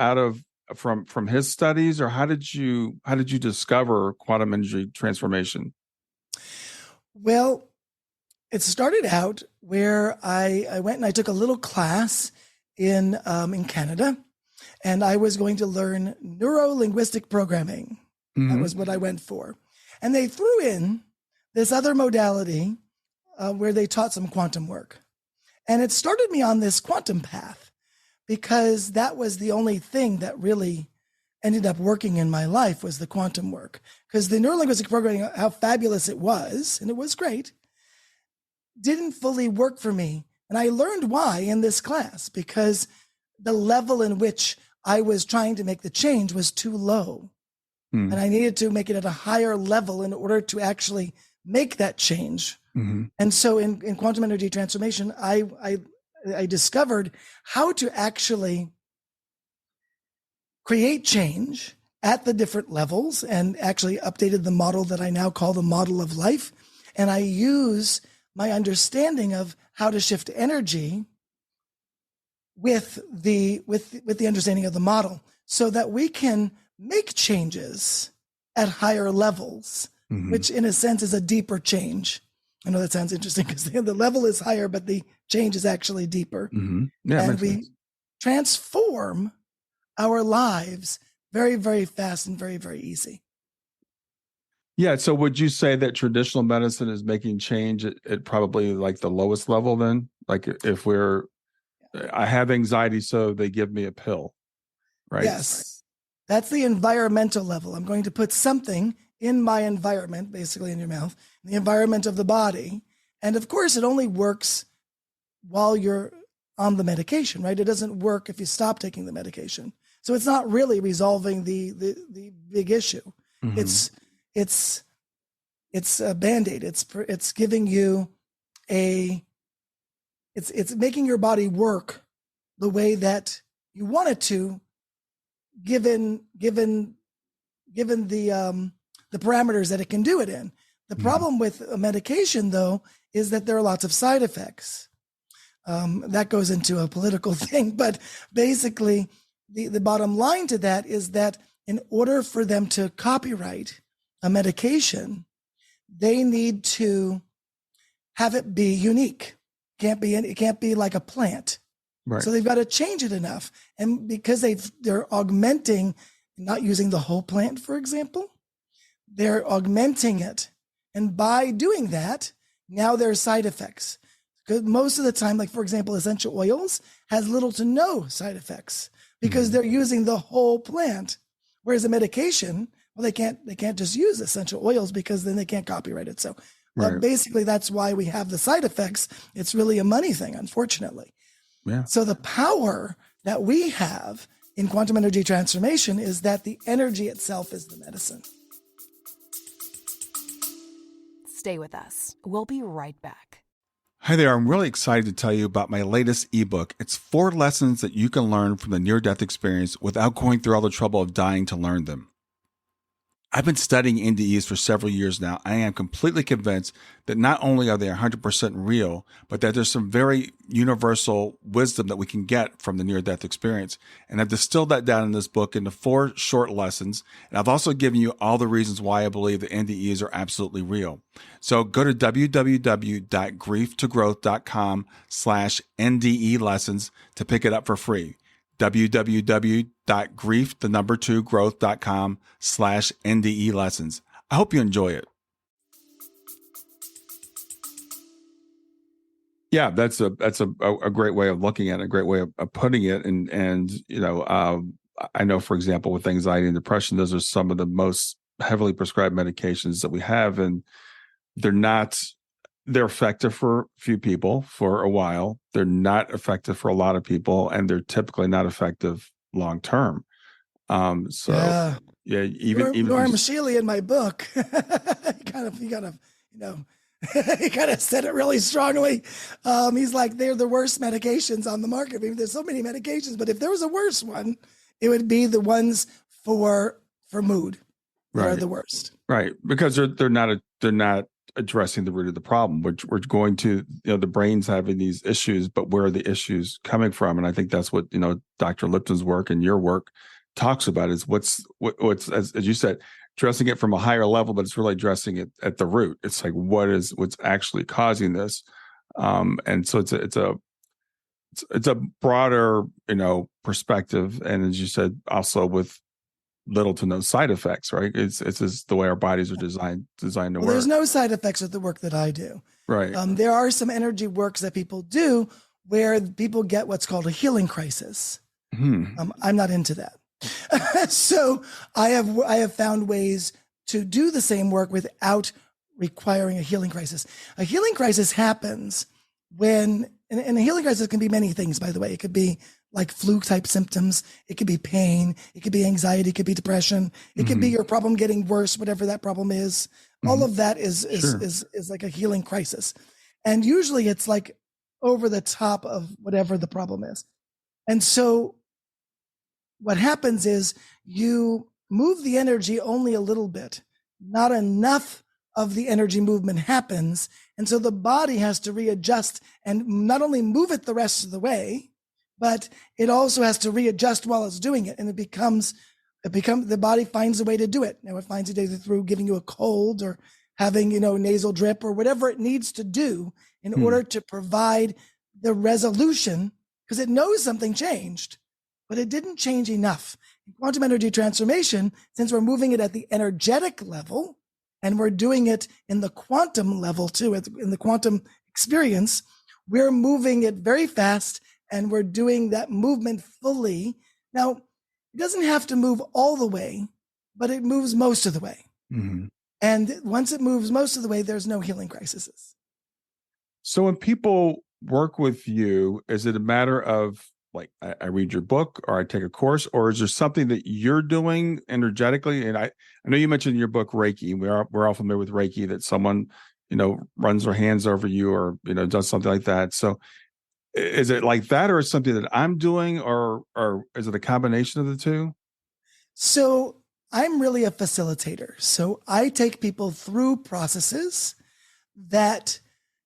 from his studies, or how did you discover quantum energy transformation? Well, it started out where I went and I took a little class in Canada, and I was going to learn neuro-linguistic programming. That was what I went for. And they threw in this other modality where they taught some quantum work. And it started me on this quantum path, because that was the only thing that really ended up working in my life, was the quantum work. Because the neurolinguistic programming, how fabulous it was, and it was great, didn't fully work for me. And I learned why in this class, because the level in which I was trying to make the change was too low. and I needed to make it at a higher level in order to actually make that change. And so in quantum energy transformation, I discovered how to actually create change at the different levels, and actually updated the model that I now call the model of life. And I use my understanding of how to shift energy with the understanding of the model, so that we can make changes at higher levels, which in a sense is a deeper change. I know that sounds interesting because the level is higher, but the change is actually deeper. Yeah, and we sense. Transform our lives very, very fast and very, very easy. Yeah. So would you say that traditional medicine is making change at probably like the lowest level then? Like if I have anxiety, so they give me a pill, right? Yes. That's the environmental level. I'm going to put something in my environment, basically in your mouth, the environment of the body. And of course, it only works while you're on the medication, right? It doesn't work if you stop taking the medication. So it's not really resolving the big issue. It's a Band-Aid. It's giving you it's making your body work the way that you want it to, given the parameters that it can do it in. The problem with a medication, though, is that there are lots of side effects. That goes into a political thing, but basically the bottom line to that is that in order for them to copyright a medication, they need to have it be unique. It can't be like a plant. Right. So they've got to change it enough. And because they're augmenting, not using the whole plant, for example, they're augmenting it. And by doing that, now there are side effects. Because most of the time, like for example, essential oils has little to no side effects because they're using the whole plant. Whereas a medication, well, they can't just use essential oils because then they can't copyright it. So basically that's why we have the side effects. It's really a money thing, unfortunately. Yeah. So the power that we have in quantum energy transformation is that the energy itself is the medicine. Stay with us. We'll be right back. Hi there. I'm really excited to tell you about my latest ebook. It's 4 lessons that you can learn from the near-death experience without going through all the trouble of dying to learn them. I've been studying NDEs for several years now. I am completely convinced that not only are they 100% real, but that there's some very universal wisdom that we can get from the near-death experience. And I've distilled that down in this book into 4 short lessons. And I've also given you all the reasons why I believe that NDEs are absolutely real. So go to www.grieftogrowth.com/NDE lessons to pick it up for free. www.growth.com/NDE lessons. I hope you enjoy it. Yeah, that's a great way of looking at it, a great way of putting it. And I know, for example, with anxiety and depression, those are some of the most heavily prescribed medications that we have, and they're effective for a few people for a while. They're not effective for a lot of people, and they're typically not effective long term. Even Norm Shealy in my book, he kind of said it really strongly. He's like, they're the worst medications on the market. I mean, there's so many medications, but if there was a worse one, it would be the ones for mood. They're the worst, right? Because they're not addressing the root of the problem. We're going to, the brain's having these issues, but where are the issues coming from? And I think that's what, Dr. Lipton's work and your work talks about, is what's as you said, addressing it from a higher level, but it's really addressing it at the root. It's like, what's actually causing this? And so it's a broader, perspective. And as you said, also with little to no side effects, right? It's just the way our bodies are designed to work. There's no side effects with the work that I do. Right. There are some energy works that people do where people get what's called a healing crisis. I'm not into that. So I have found ways to do the same work without requiring a healing crisis. A healing crisis happens when, and a healing crisis can be many things, by the way. It could be like flu type symptoms. It could be pain. It could be anxiety. It could be depression. It could be your problem getting worse, whatever that problem is. All of that is like a healing crisis. And usually it's like over the top of whatever the problem is. And so what happens is you move the energy only a little bit, not enough of the energy movement happens. And so the body has to readjust and not only move it the rest of the way, but it also has to readjust while it's doing it. And the body finds a way to do it. Now it finds it either through giving you a cold or having, nasal drip or whatever it needs to do in order to provide the resolution, because it knows something changed, but it didn't change enough. In quantum energy transformation, since we're moving it at the energetic level, and we're doing it in the quantum level too, in the quantum experience, we're moving it very fast and we're doing that movement fully. Now, it doesn't have to move all the way, but it moves most of the way. And once it moves most of the way, there's no healing crises. So when people work with you, is it a matter of like I read your book or I take a course, or is there something that you're doing energetically? And I know you mentioned in your book Reiki. We're all familiar with Reiki, that someone runs their hands over you or does something like that. So is it like that, or is it something that I'm doing, or is it a combination of the two? So I'm really a facilitator. So I take people through processes that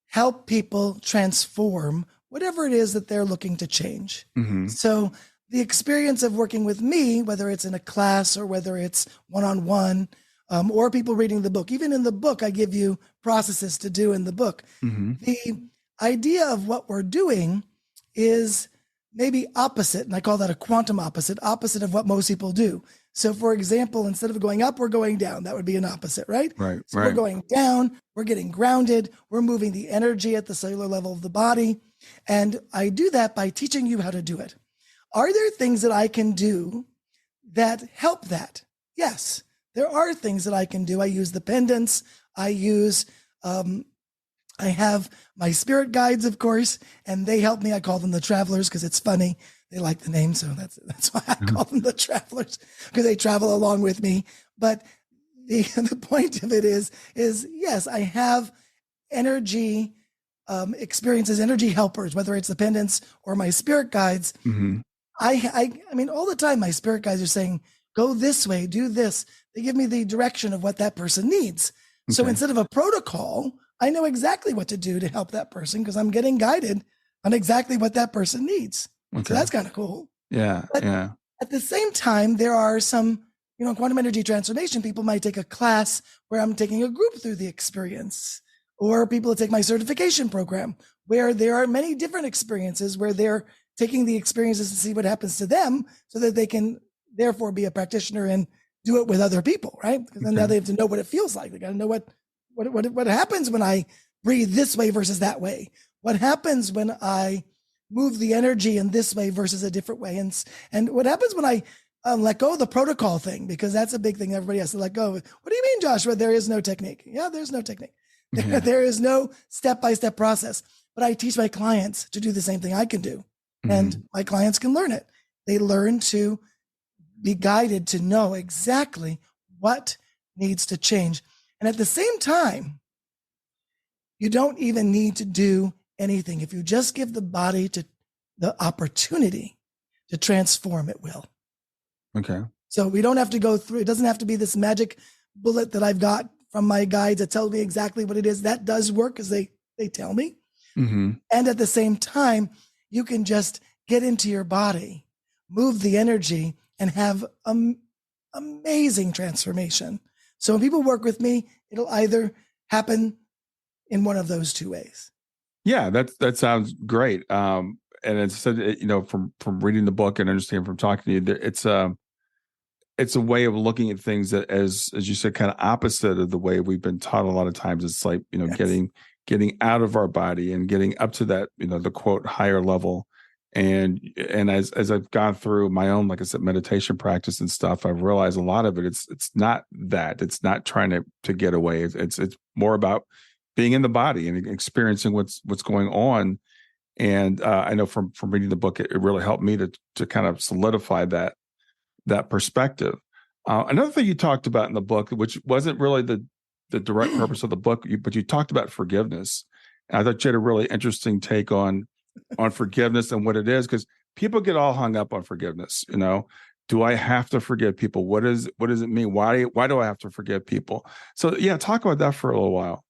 help people transform whatever it is that they're looking to change. So the experience of working with me, whether it's in a class or whether it's one-on-one, or people reading the book, even in the book, I give you processes to do in the book. The idea of what we're doing is maybe opposite, and I call that a quantum opposite of what most people do. So for example, instead of going up, we're going down. That would be an opposite, right? So we're going down, we're getting grounded, we're moving the energy at the cellular level of the body. And I do that by teaching you how to do it. Are there things that I can do that help that? Yes, there are things that I can do. I use the pendants. I have my spirit guides, of course, and they help me. I call them the travelers because it's funny. They like the name, so that's why I call them the travelers, because they travel along with me. But the point of it is yes, I have energy experiences, energy helpers, whether it's the pendants or my spirit guides. I mean, all the time, my spirit guides are saying, go this way, do this. They give me the direction of what that person needs. So instead of a protocol, I know exactly what to do to help that person because I'm getting guided on exactly what that person needs. So that's kind of cool. But at the same time, there are some, quantum energy transformation, people might take a class where I'm taking a group through the experience, or people take my certification program where there are many different experiences where they're taking the experiences to see what happens to them so that they can therefore be a practitioner and do it with other people, right? Because then now they have to know what it feels like. They got to know what happens when I breathe this way versus that way. What happens when I move the energy in this way versus a different way. And what happens when I let go of the protocol thing, because that's a big thing everybody has to let go of. What do you mean, Joshua? There is no technique. Yeah, there's no technique. There is no step-by-step process. But I teach my clients to do the same thing I can do. And my clients can learn it. They learn to be guided to know exactly what needs to change. And at the same time, you don't even need to do anything. If you just give the body to the opportunity to transform, it will. So we don't have to go through, it doesn't have to be this magic bullet that I've got from my guides that tells me exactly what it is. That does work because they tell me. And at the same time, you can just get into your body, move the energy, and have amazing transformation. So when people work with me, it'll either happen in one of those two ways. Yeah, that sounds great. And it's said, from reading the book and understanding from talking to you, that it's a way of looking at things that, as you said, kind of opposite of the way we've been taught a lot of times. It's like, getting out of our body and getting up to that, the quote higher level. And as I've gone through my own, like I said, meditation practice and stuff, I've realized a lot of it, it's not that. It's not trying to get away. It's more about being in the body and experiencing what's going on. And I know from reading the book, it really helped me to kind of solidify that perspective. Another thing you talked about in the book, which wasn't really the direct purpose of the book, but you talked about forgiveness. And I thought you had a really interesting take on forgiveness and what it is, because people get all hung up on forgiveness. Do I have to forgive people? What does it mean? Why do I have to forgive people? So yeah, talk about that for a little while.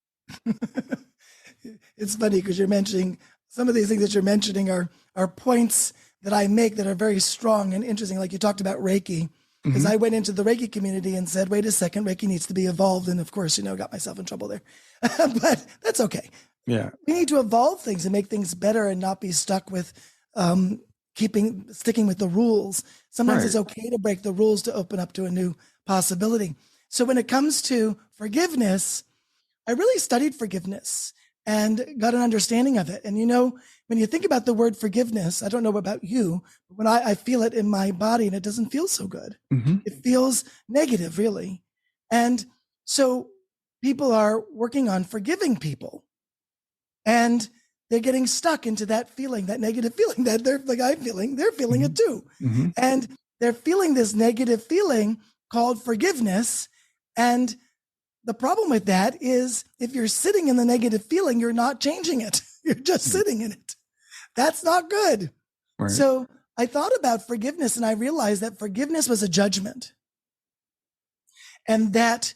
It's funny because you're mentioning some of these things that you're mentioning are points that I make that are very strong and interesting. Like you talked about Reiki, because I went into the Reiki community and said, wait a second, Reiki needs to be evolved. And of course, got myself in trouble there, but that's okay. Yeah. We need to evolve things and make things better and not be stuck with sticking with the rules. Sometimes it's okay to break the rules to open up to a new possibility. So when it comes to forgiveness, I really studied forgiveness and got an understanding of it. And when you think about the word forgiveness, I don't know about you, but when I feel it in my body, and it doesn't feel so good. It feels negative, really. And so people are working on forgiving people, and they're getting stuck into that feeling, that negative feeling that they're feeling it too. And they're feeling this negative feeling called forgiveness. And the problem with that is if you're sitting in the negative feeling, you're not changing it. You're just sitting in it. That's not good. Right. So I thought about forgiveness, and I realized that forgiveness was a judgment. And that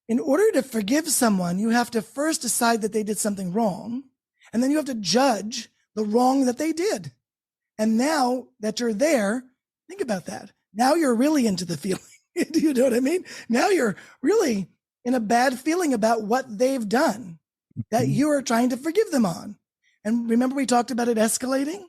in order to forgive someone, you have to first decide that they did something wrong. And then you have to judge the wrong that they did. And now that you're there, think about that. Now you're really into the feeling. Do you know what I mean? Now you're really in a bad feeling about what they've done that you are trying to forgive them on. And remember we talked about it escalating?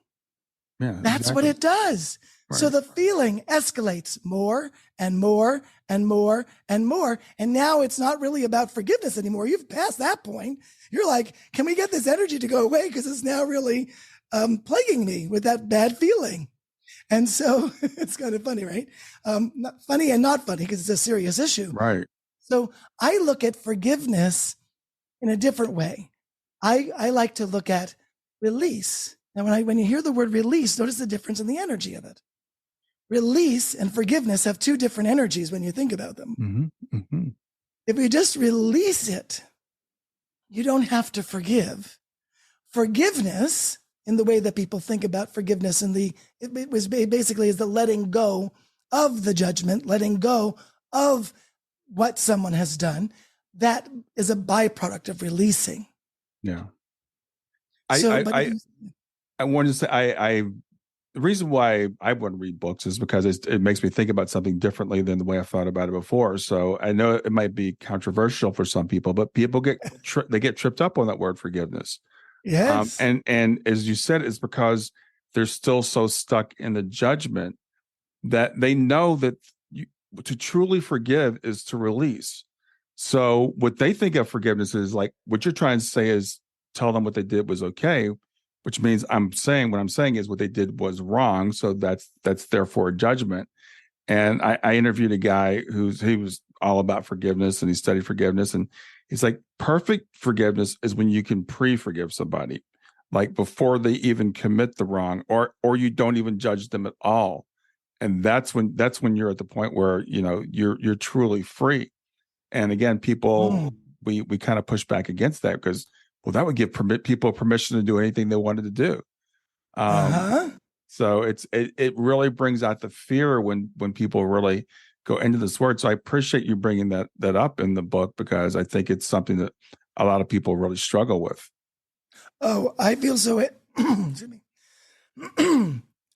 Yeah, that's exactly what it does. Right. So the feeling escalates more and more and more and more. And now it's not really about forgiveness anymore. You've passed that point. You're like, can we get this energy to go away? Because it's now really plaguing me with that bad feeling. And so it's kind of funny, right? Not funny and not funny because it's a serious issue. Right. So I look at forgiveness in a different way. I like to look at release. Now, when you hear the word release, notice the difference in the energy of it. Release and forgiveness have two different energies when you think about them. If you just release it, you don't have to forgive. Forgiveness, in the way that people think about forgiveness, it was basically is the letting go of the judgment, letting go of what someone has done. That is a byproduct of releasing. Yeah. I wanted to say, the reason why I want to read books is because it makes me think about something differently than the way I thought about it before. So I know it might be controversial for some people, but people get tripped up on that word forgiveness. Yes. And as you said, it's because they're still so stuck in the judgment that they know that to truly forgive is to release. So what they think of forgiveness is like, what you're trying to say is tell them what they did was okay, which means what I'm saying is what they did was wrong. So that's therefore a judgment. And I interviewed a guy he was all about forgiveness, and he studied forgiveness. And he's like, perfect forgiveness is when you can pre-forgive somebody, like before they even commit the wrong, or you don't even judge them at all. And that's when you're at the point where, you're truly free. And again, people, we kind of push back against that because, well, that would give people permission to do anything they wanted to do. So it really brings out the fear when people really go into this word. So I appreciate you bringing that up in the book, because I think it's something that a lot of people really struggle with. Oh, I feel so. Excuse me.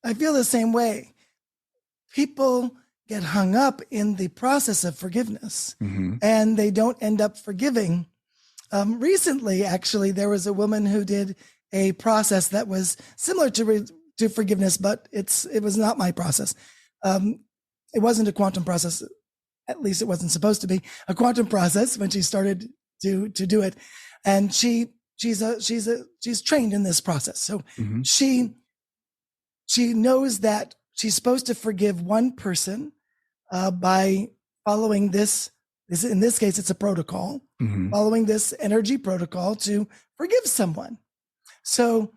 I feel the same way. People get hung up in the process of forgiveness, and they don't end up forgiving. Recently, actually, there was a woman who did a process that was similar to forgiveness, but it was not my process. It wasn't a quantum process. At least it wasn't supposed to be a quantum process when she started to do it. And she's trained in this process. So she knows that she's supposed to forgive one person by following this. In this case, it's a protocol, following this energy protocol to forgive someone. So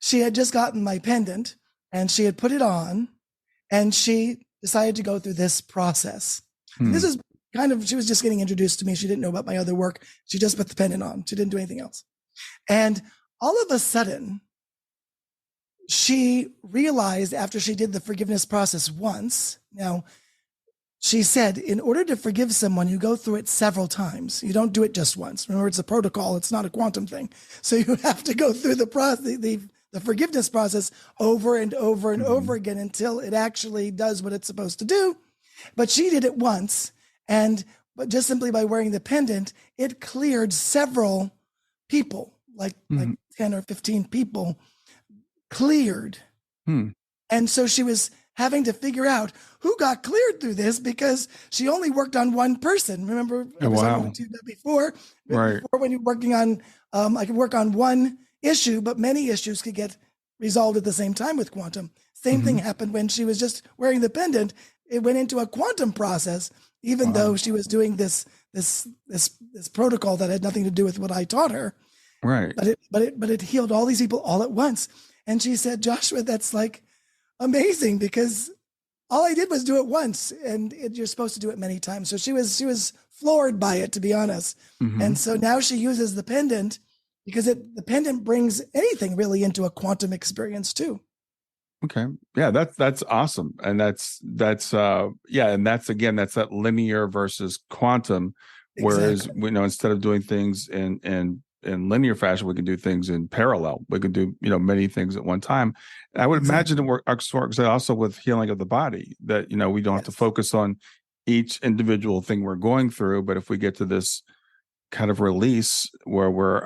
she had just gotten my pendant and she had put it on and she decided to go through this process. And this is she was just getting introduced to me. She didn't know about my other work. She just put the pendant on. She didn't do anything else. And all of a sudden, she realized after she did the forgiveness process once, now she said, in order to forgive someone, you go through it several times. You don't do it just once. Remember, it's a protocol. It's not a quantum thing. So you have to go through the process, the forgiveness process over and over and over again until it actually does what it's supposed to do. But she did it once. But just simply by wearing the pendant, it cleared several people, like 10 or 15 people cleared. And so she was having to figure out who got cleared through this because she only worked on one person. Remember, I was talking to you before, right? Before when you're working on, I could work on one issue, but many issues could get resolved at the same time with quantum. Same thing happened when she was just wearing the pendant. It went into a quantum process, even though she was doing this protocol that had nothing to do with what I taught her. Right. But it healed all these people all at once. And she said, Joshua, that's like amazing because all I did was do it once, and you're supposed to do it many times. So she was floored by it, to be honest. And so now she uses the pendant because the pendant brings anything really into a quantum experience too. Okay. Yeah, that's awesome. And that's and that's that linear versus quantum. Whereas instead of doing things in linear fashion, we can do things in parallel. We can do, many things at one time. I would imagine it works also with healing of the body, that, we don't have to focus on each individual thing we're going through. But if we get to this kind of release where we're,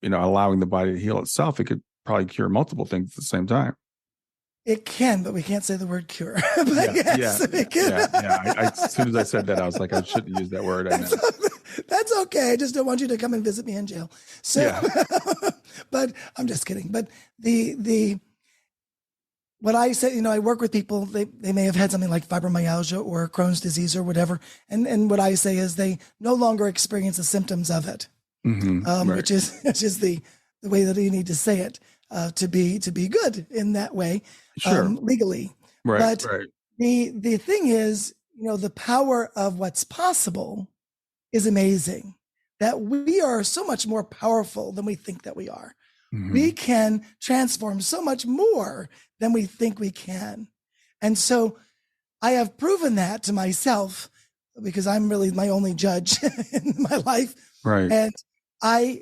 allowing the body to heal itself, it could probably cure multiple things at the same time. It can, but we can't say the word cure. It can. As soon as I said that, I was like, I shouldn't use that word. That's okay. I just don't want you to come and visit me in jail. So, but I'm just kidding. But what I say, I work with people, they may have had something like fibromyalgia or Crohn's disease or whatever. And what I say is they no longer experience the symptoms of it, which is the way that you need to say it to be good in that way, legally. Right. But the thing is, the power of what's possible is amazing, that we are so much more powerful than we think that we are. We can transform so much more than we think we can. And so I have proven that to myself because I'm really my only judge in my life. Right. And I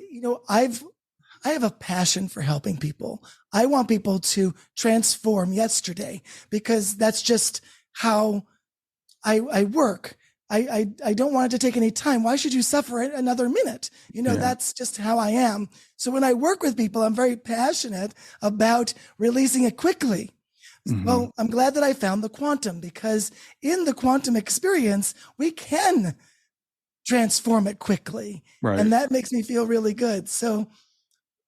have a passion for helping people. I want people to transform yesterday because that's just how I work. I don't want it to take any time. Why should you suffer another minute? That's just how I am. So when I work with people, I'm very passionate about releasing it quickly. Well, I'm glad that I found the quantum, because in the quantum experience, we can transform it quickly. Right. And that makes me feel really good. So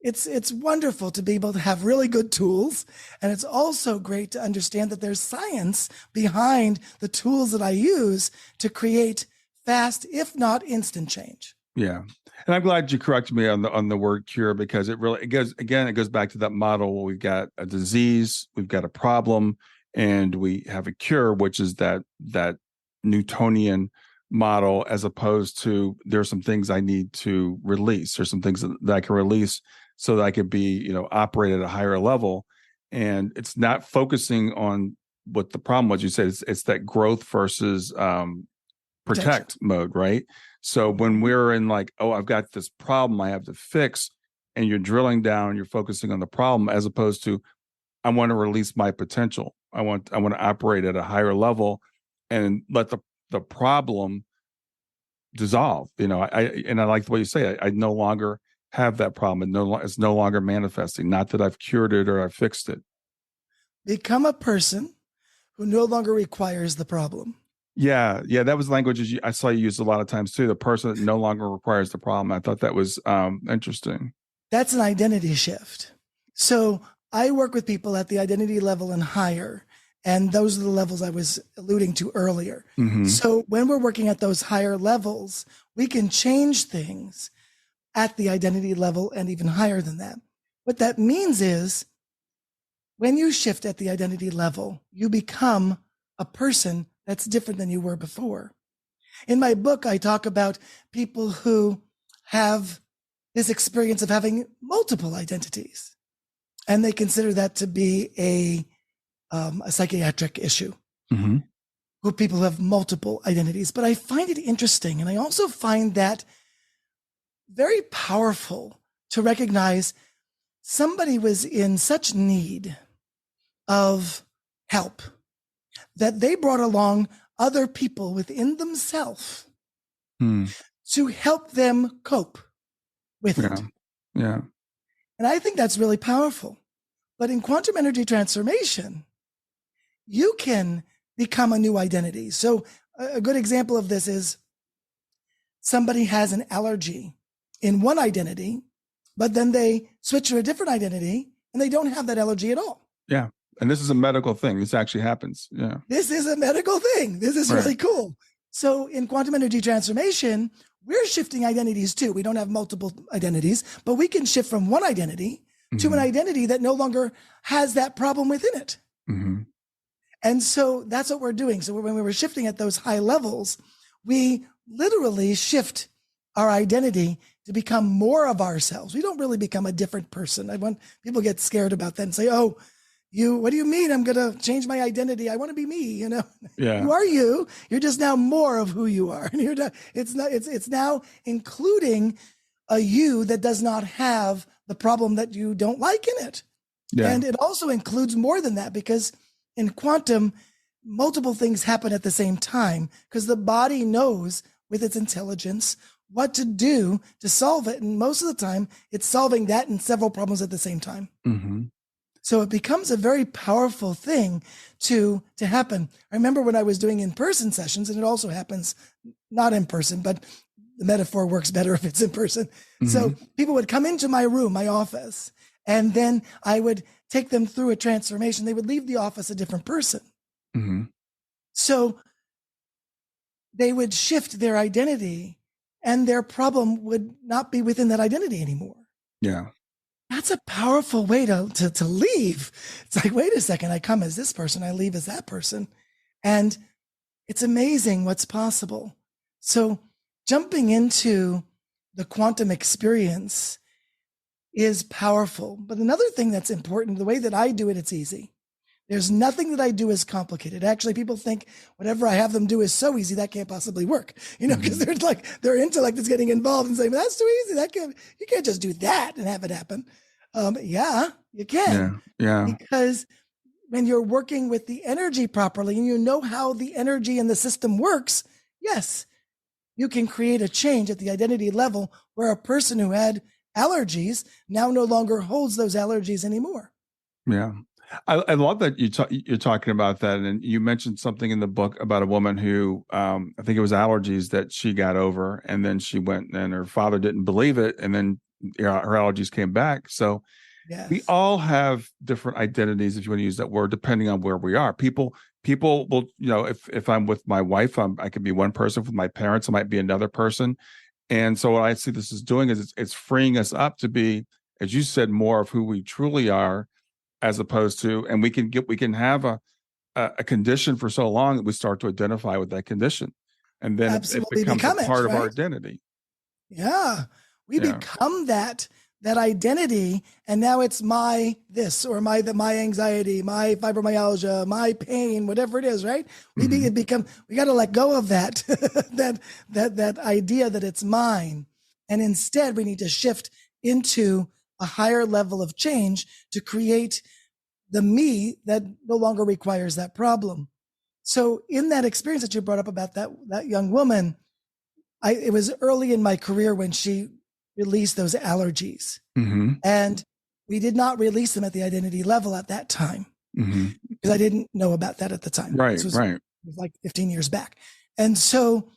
it's wonderful to be able to have really good tools. And it's also great to understand that there's science behind the tools that I use to create fast, if not instant change. Yeah. And I'm glad you corrected me on the word cure, because it goes back to that model where we've got a disease, we've got a problem, and we have a cure, which is that Newtonian model, as opposed to there's some things I need to release. There's some things that I can release so that I could be, operate at a higher level. And it's not focusing on what the problem was. You said it's that growth versus protect mode, right? So when we're in like, oh, I've got this problem I have to fix, and you're drilling down, you're focusing on the problem, as opposed to, I want to release my potential. I want to operate at a higher level and let the problem dissolve. I like the way you say it. I no longer have that problem. It's no longer manifesting. Not that I've cured it or I've fixed it. Become a person who no longer requires the problem. Yeah, that was language I saw you use a lot of times too. The person that no longer requires the problem. I thought that was interesting. That's an identity shift. So I work with people at the identity level and higher. And those are the levels I was alluding to earlier. So when we're working at those higher levels, we can change things at the identity level and even higher than that. What that means is when you shift at the identity level, you become a person that's different than you were before. In my book, I talk about people who have this experience of having multiple identities, and they consider that to be a psychiatric issue. Mm-hmm. Who people who have multiple identities. But I find it interesting, and I also find that very powerful to recognize somebody was in such need of help that they brought along other people within themselves to help them cope with it. Yeah. And I think that's really powerful. But in quantum energy transformation, you can become a new identity. So a good example of this is somebody has an allergy in one identity, but then they switch to a different identity and they don't have that allergy at all. Yeah. And this is a medical thing. This actually happens. Yeah. This is a medical thing. This is really cool. So in quantum energy transformation, we're shifting identities too. We don't have multiple identities, but we can shift from one identity to an identity that no longer has that problem within it. Mm-hmm. And so that's what we're doing. So when we were shifting at those high levels, we literally shift our identity to become more of ourselves. We don't really become a different person. I want people get scared about that and say, "Oh, what do you mean I'm going to change my identity? I want to be me." Yeah. You are you. You're just now more of who you are. And it's now including a you that does not have the problem that you don't like in it. Yeah. And it also includes more than that, because in quantum, multiple things happen at the same time because the body knows with its intelligence what to do to solve it. And most of the time, it's solving that and several problems at the same time. Mm-hmm. So it becomes a very powerful thing to happen. I remember when I was doing in-person sessions, and it also happens not in person, but the metaphor works better if it's in person. Mm-hmm. So people would come into my room, my office, and then I would take them through a transformation. They would leave the office a different person. Mm-hmm. So they would shift their identity and their problem would not be within that identity anymore. Yeah. That's a powerful way to leave. It's like, wait a second, I come as this person, I leave as that person. And it's amazing what's possible. So jumping into the quantum experience is powerful. But another thing that's important, the way that I do it, it's easy. There's nothing that I do is complicated. Actually, people think whatever I have them do is so easy, that can't possibly work. Because they're like, their intellect is getting involved and saying, well, that's too easy. You can't just do that and have it happen. Yeah, you can. Yeah. Because when you're working with the energy properly and you know how the energy in the system works, yes, you can create a change at the identity level where a person who had allergies now no longer holds those allergies anymore. Yeah. I love that you're talking about that. And you mentioned something in the book about a woman who, I think it was allergies that she got over, and then she went and her father didn't believe it. And then her allergies came back. So yes. We all have different identities, if you want to use that word, depending on where we are. People will, if I'm with my wife, I could be one person. With my parents, I might be another person. And so what I see this is doing is it's freeing us up to be, as you said, more of who we truly are, as opposed to, and we can have a condition for so long that we start to identify with that condition, and then it becomes a part of our identity. Yeah, we become that identity, and now it's my this or my anxiety, my fibromyalgia, my pain, whatever it is, right? We got to let go of that that idea that it's mine, and instead we need to shift into a higher level of change to create the me that no longer requires that problem. So in that experience that you brought up about that young woman, it was early in my career when she released those allergies. Mm-hmm. And we did not release them at the identity level at that time, because I didn't know about that at the time. Right, It was like 15 years back. And so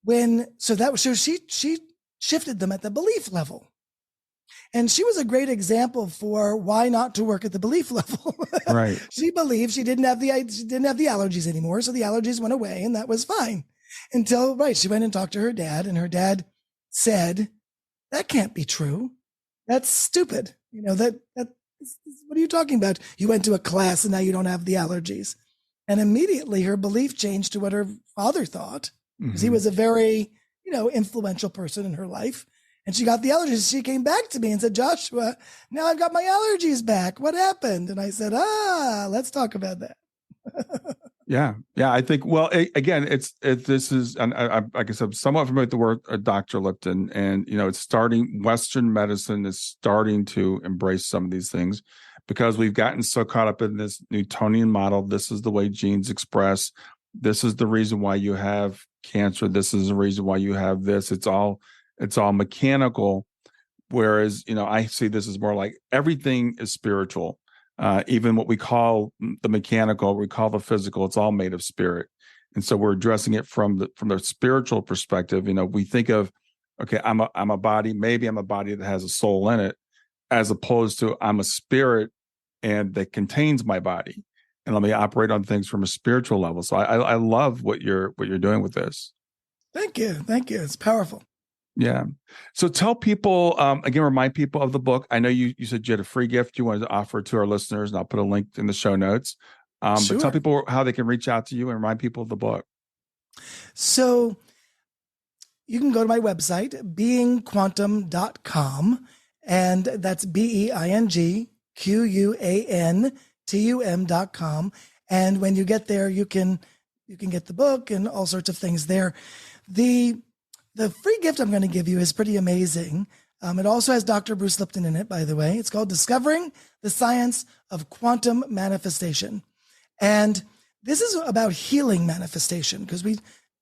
she shifted them at the belief level. And she was a great example for why not to work at the belief level. Right. She believed she didn't have the allergies anymore, so the allergies went away, and that was fine. Until she went and talked to her dad, and her dad said, "That can't be true. That's stupid. That What are you talking about? You went to a class and now you don't have the allergies. And immediately her belief changed to what her father thought, because he was a very, influential person in her life. And she got the allergies. She came back to me and said, Joshua, now I've got my allergies back. What happened? And I said, let's talk about that. Yeah. I think, well, again, this is, and like I said, somewhat familiar with the word Dr. Lipton, and, it's starting, Western medicine is starting to embrace some of these things because we've gotten so caught up in this Newtonian model. This is the way genes express. This is the reason why you have cancer. This is the reason why you have this. It's all mechanical. Whereas, I see this as more like everything is spiritual. Even what we call the mechanical, we call the physical, it's all made of spirit. And so we're addressing it from the spiritual perspective. We think of, okay, I'm a body, maybe I'm a body that has a soul in it, as opposed to I'm a spirit and that contains my body. And let me operate on things from a spiritual level. So I love what you're doing with this. Thank you. It's powerful. Yeah. So tell people, again, remind people of the book. I know you said you had a free gift you wanted to offer to our listeners, and I'll put a link in the show notes. Sure. But tell people how they can reach out to you and remind people of the book. So you can go to my website, beingquantum.com, and that's beingquantum.com. And when you get there, you can get the book and all sorts of things there. The free gift I'm going to give you is pretty amazing. It also has Dr. Bruce Lipton in it, by the way. It's called Discovering the Science of Quantum Manifestation. And this is about healing manifestation, because we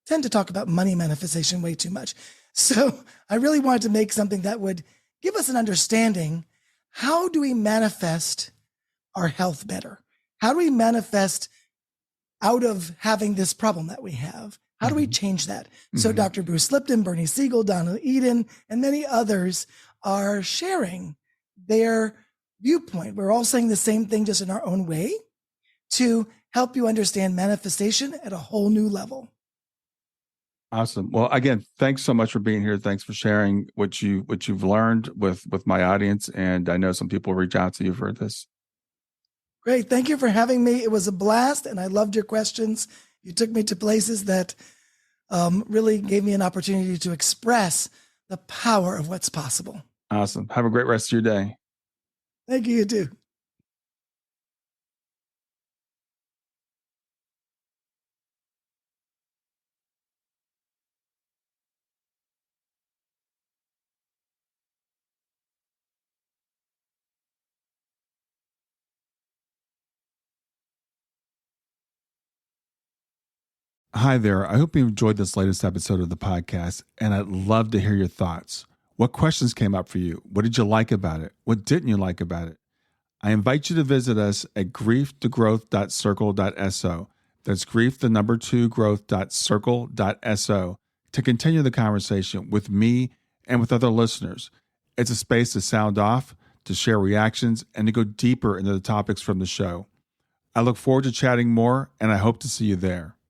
tend to talk about money manifestation way too much. So I really wanted to make something that would give us an understanding. How do we manifest our health better? How do we manifest out of having this problem that we have? How do we change that? So Dr. Bruce Lipton, Bernie Siegel, Donna Eden, and many others are sharing their viewpoint. We're all saying the same thing, just in our own way, to help you understand manifestation at a whole new level. Awesome. Well, again, thanks so much for being here. Thanks for sharing what you've learned with my audience. And I know some people reach out to you for this. Great. Thank you for having me. It was a blast, and I loved your questions. You took me to places that really gave me an opportunity to express the power of what's possible. Awesome. Have a great rest of your day. Thank you. You too. Hi there. I hope you enjoyed this latest episode of the podcast, and I'd love to hear your thoughts. What questions came up for you? What did you like about it? What didn't you like about it? I invite you to visit us at growth2growth.circle.so. That's growth2growth.circle.so to continue the conversation with me and with other listeners. It's a space to sound off, to share reactions, and to go deeper into the topics from the show. I look forward to chatting more, and I hope to see you there.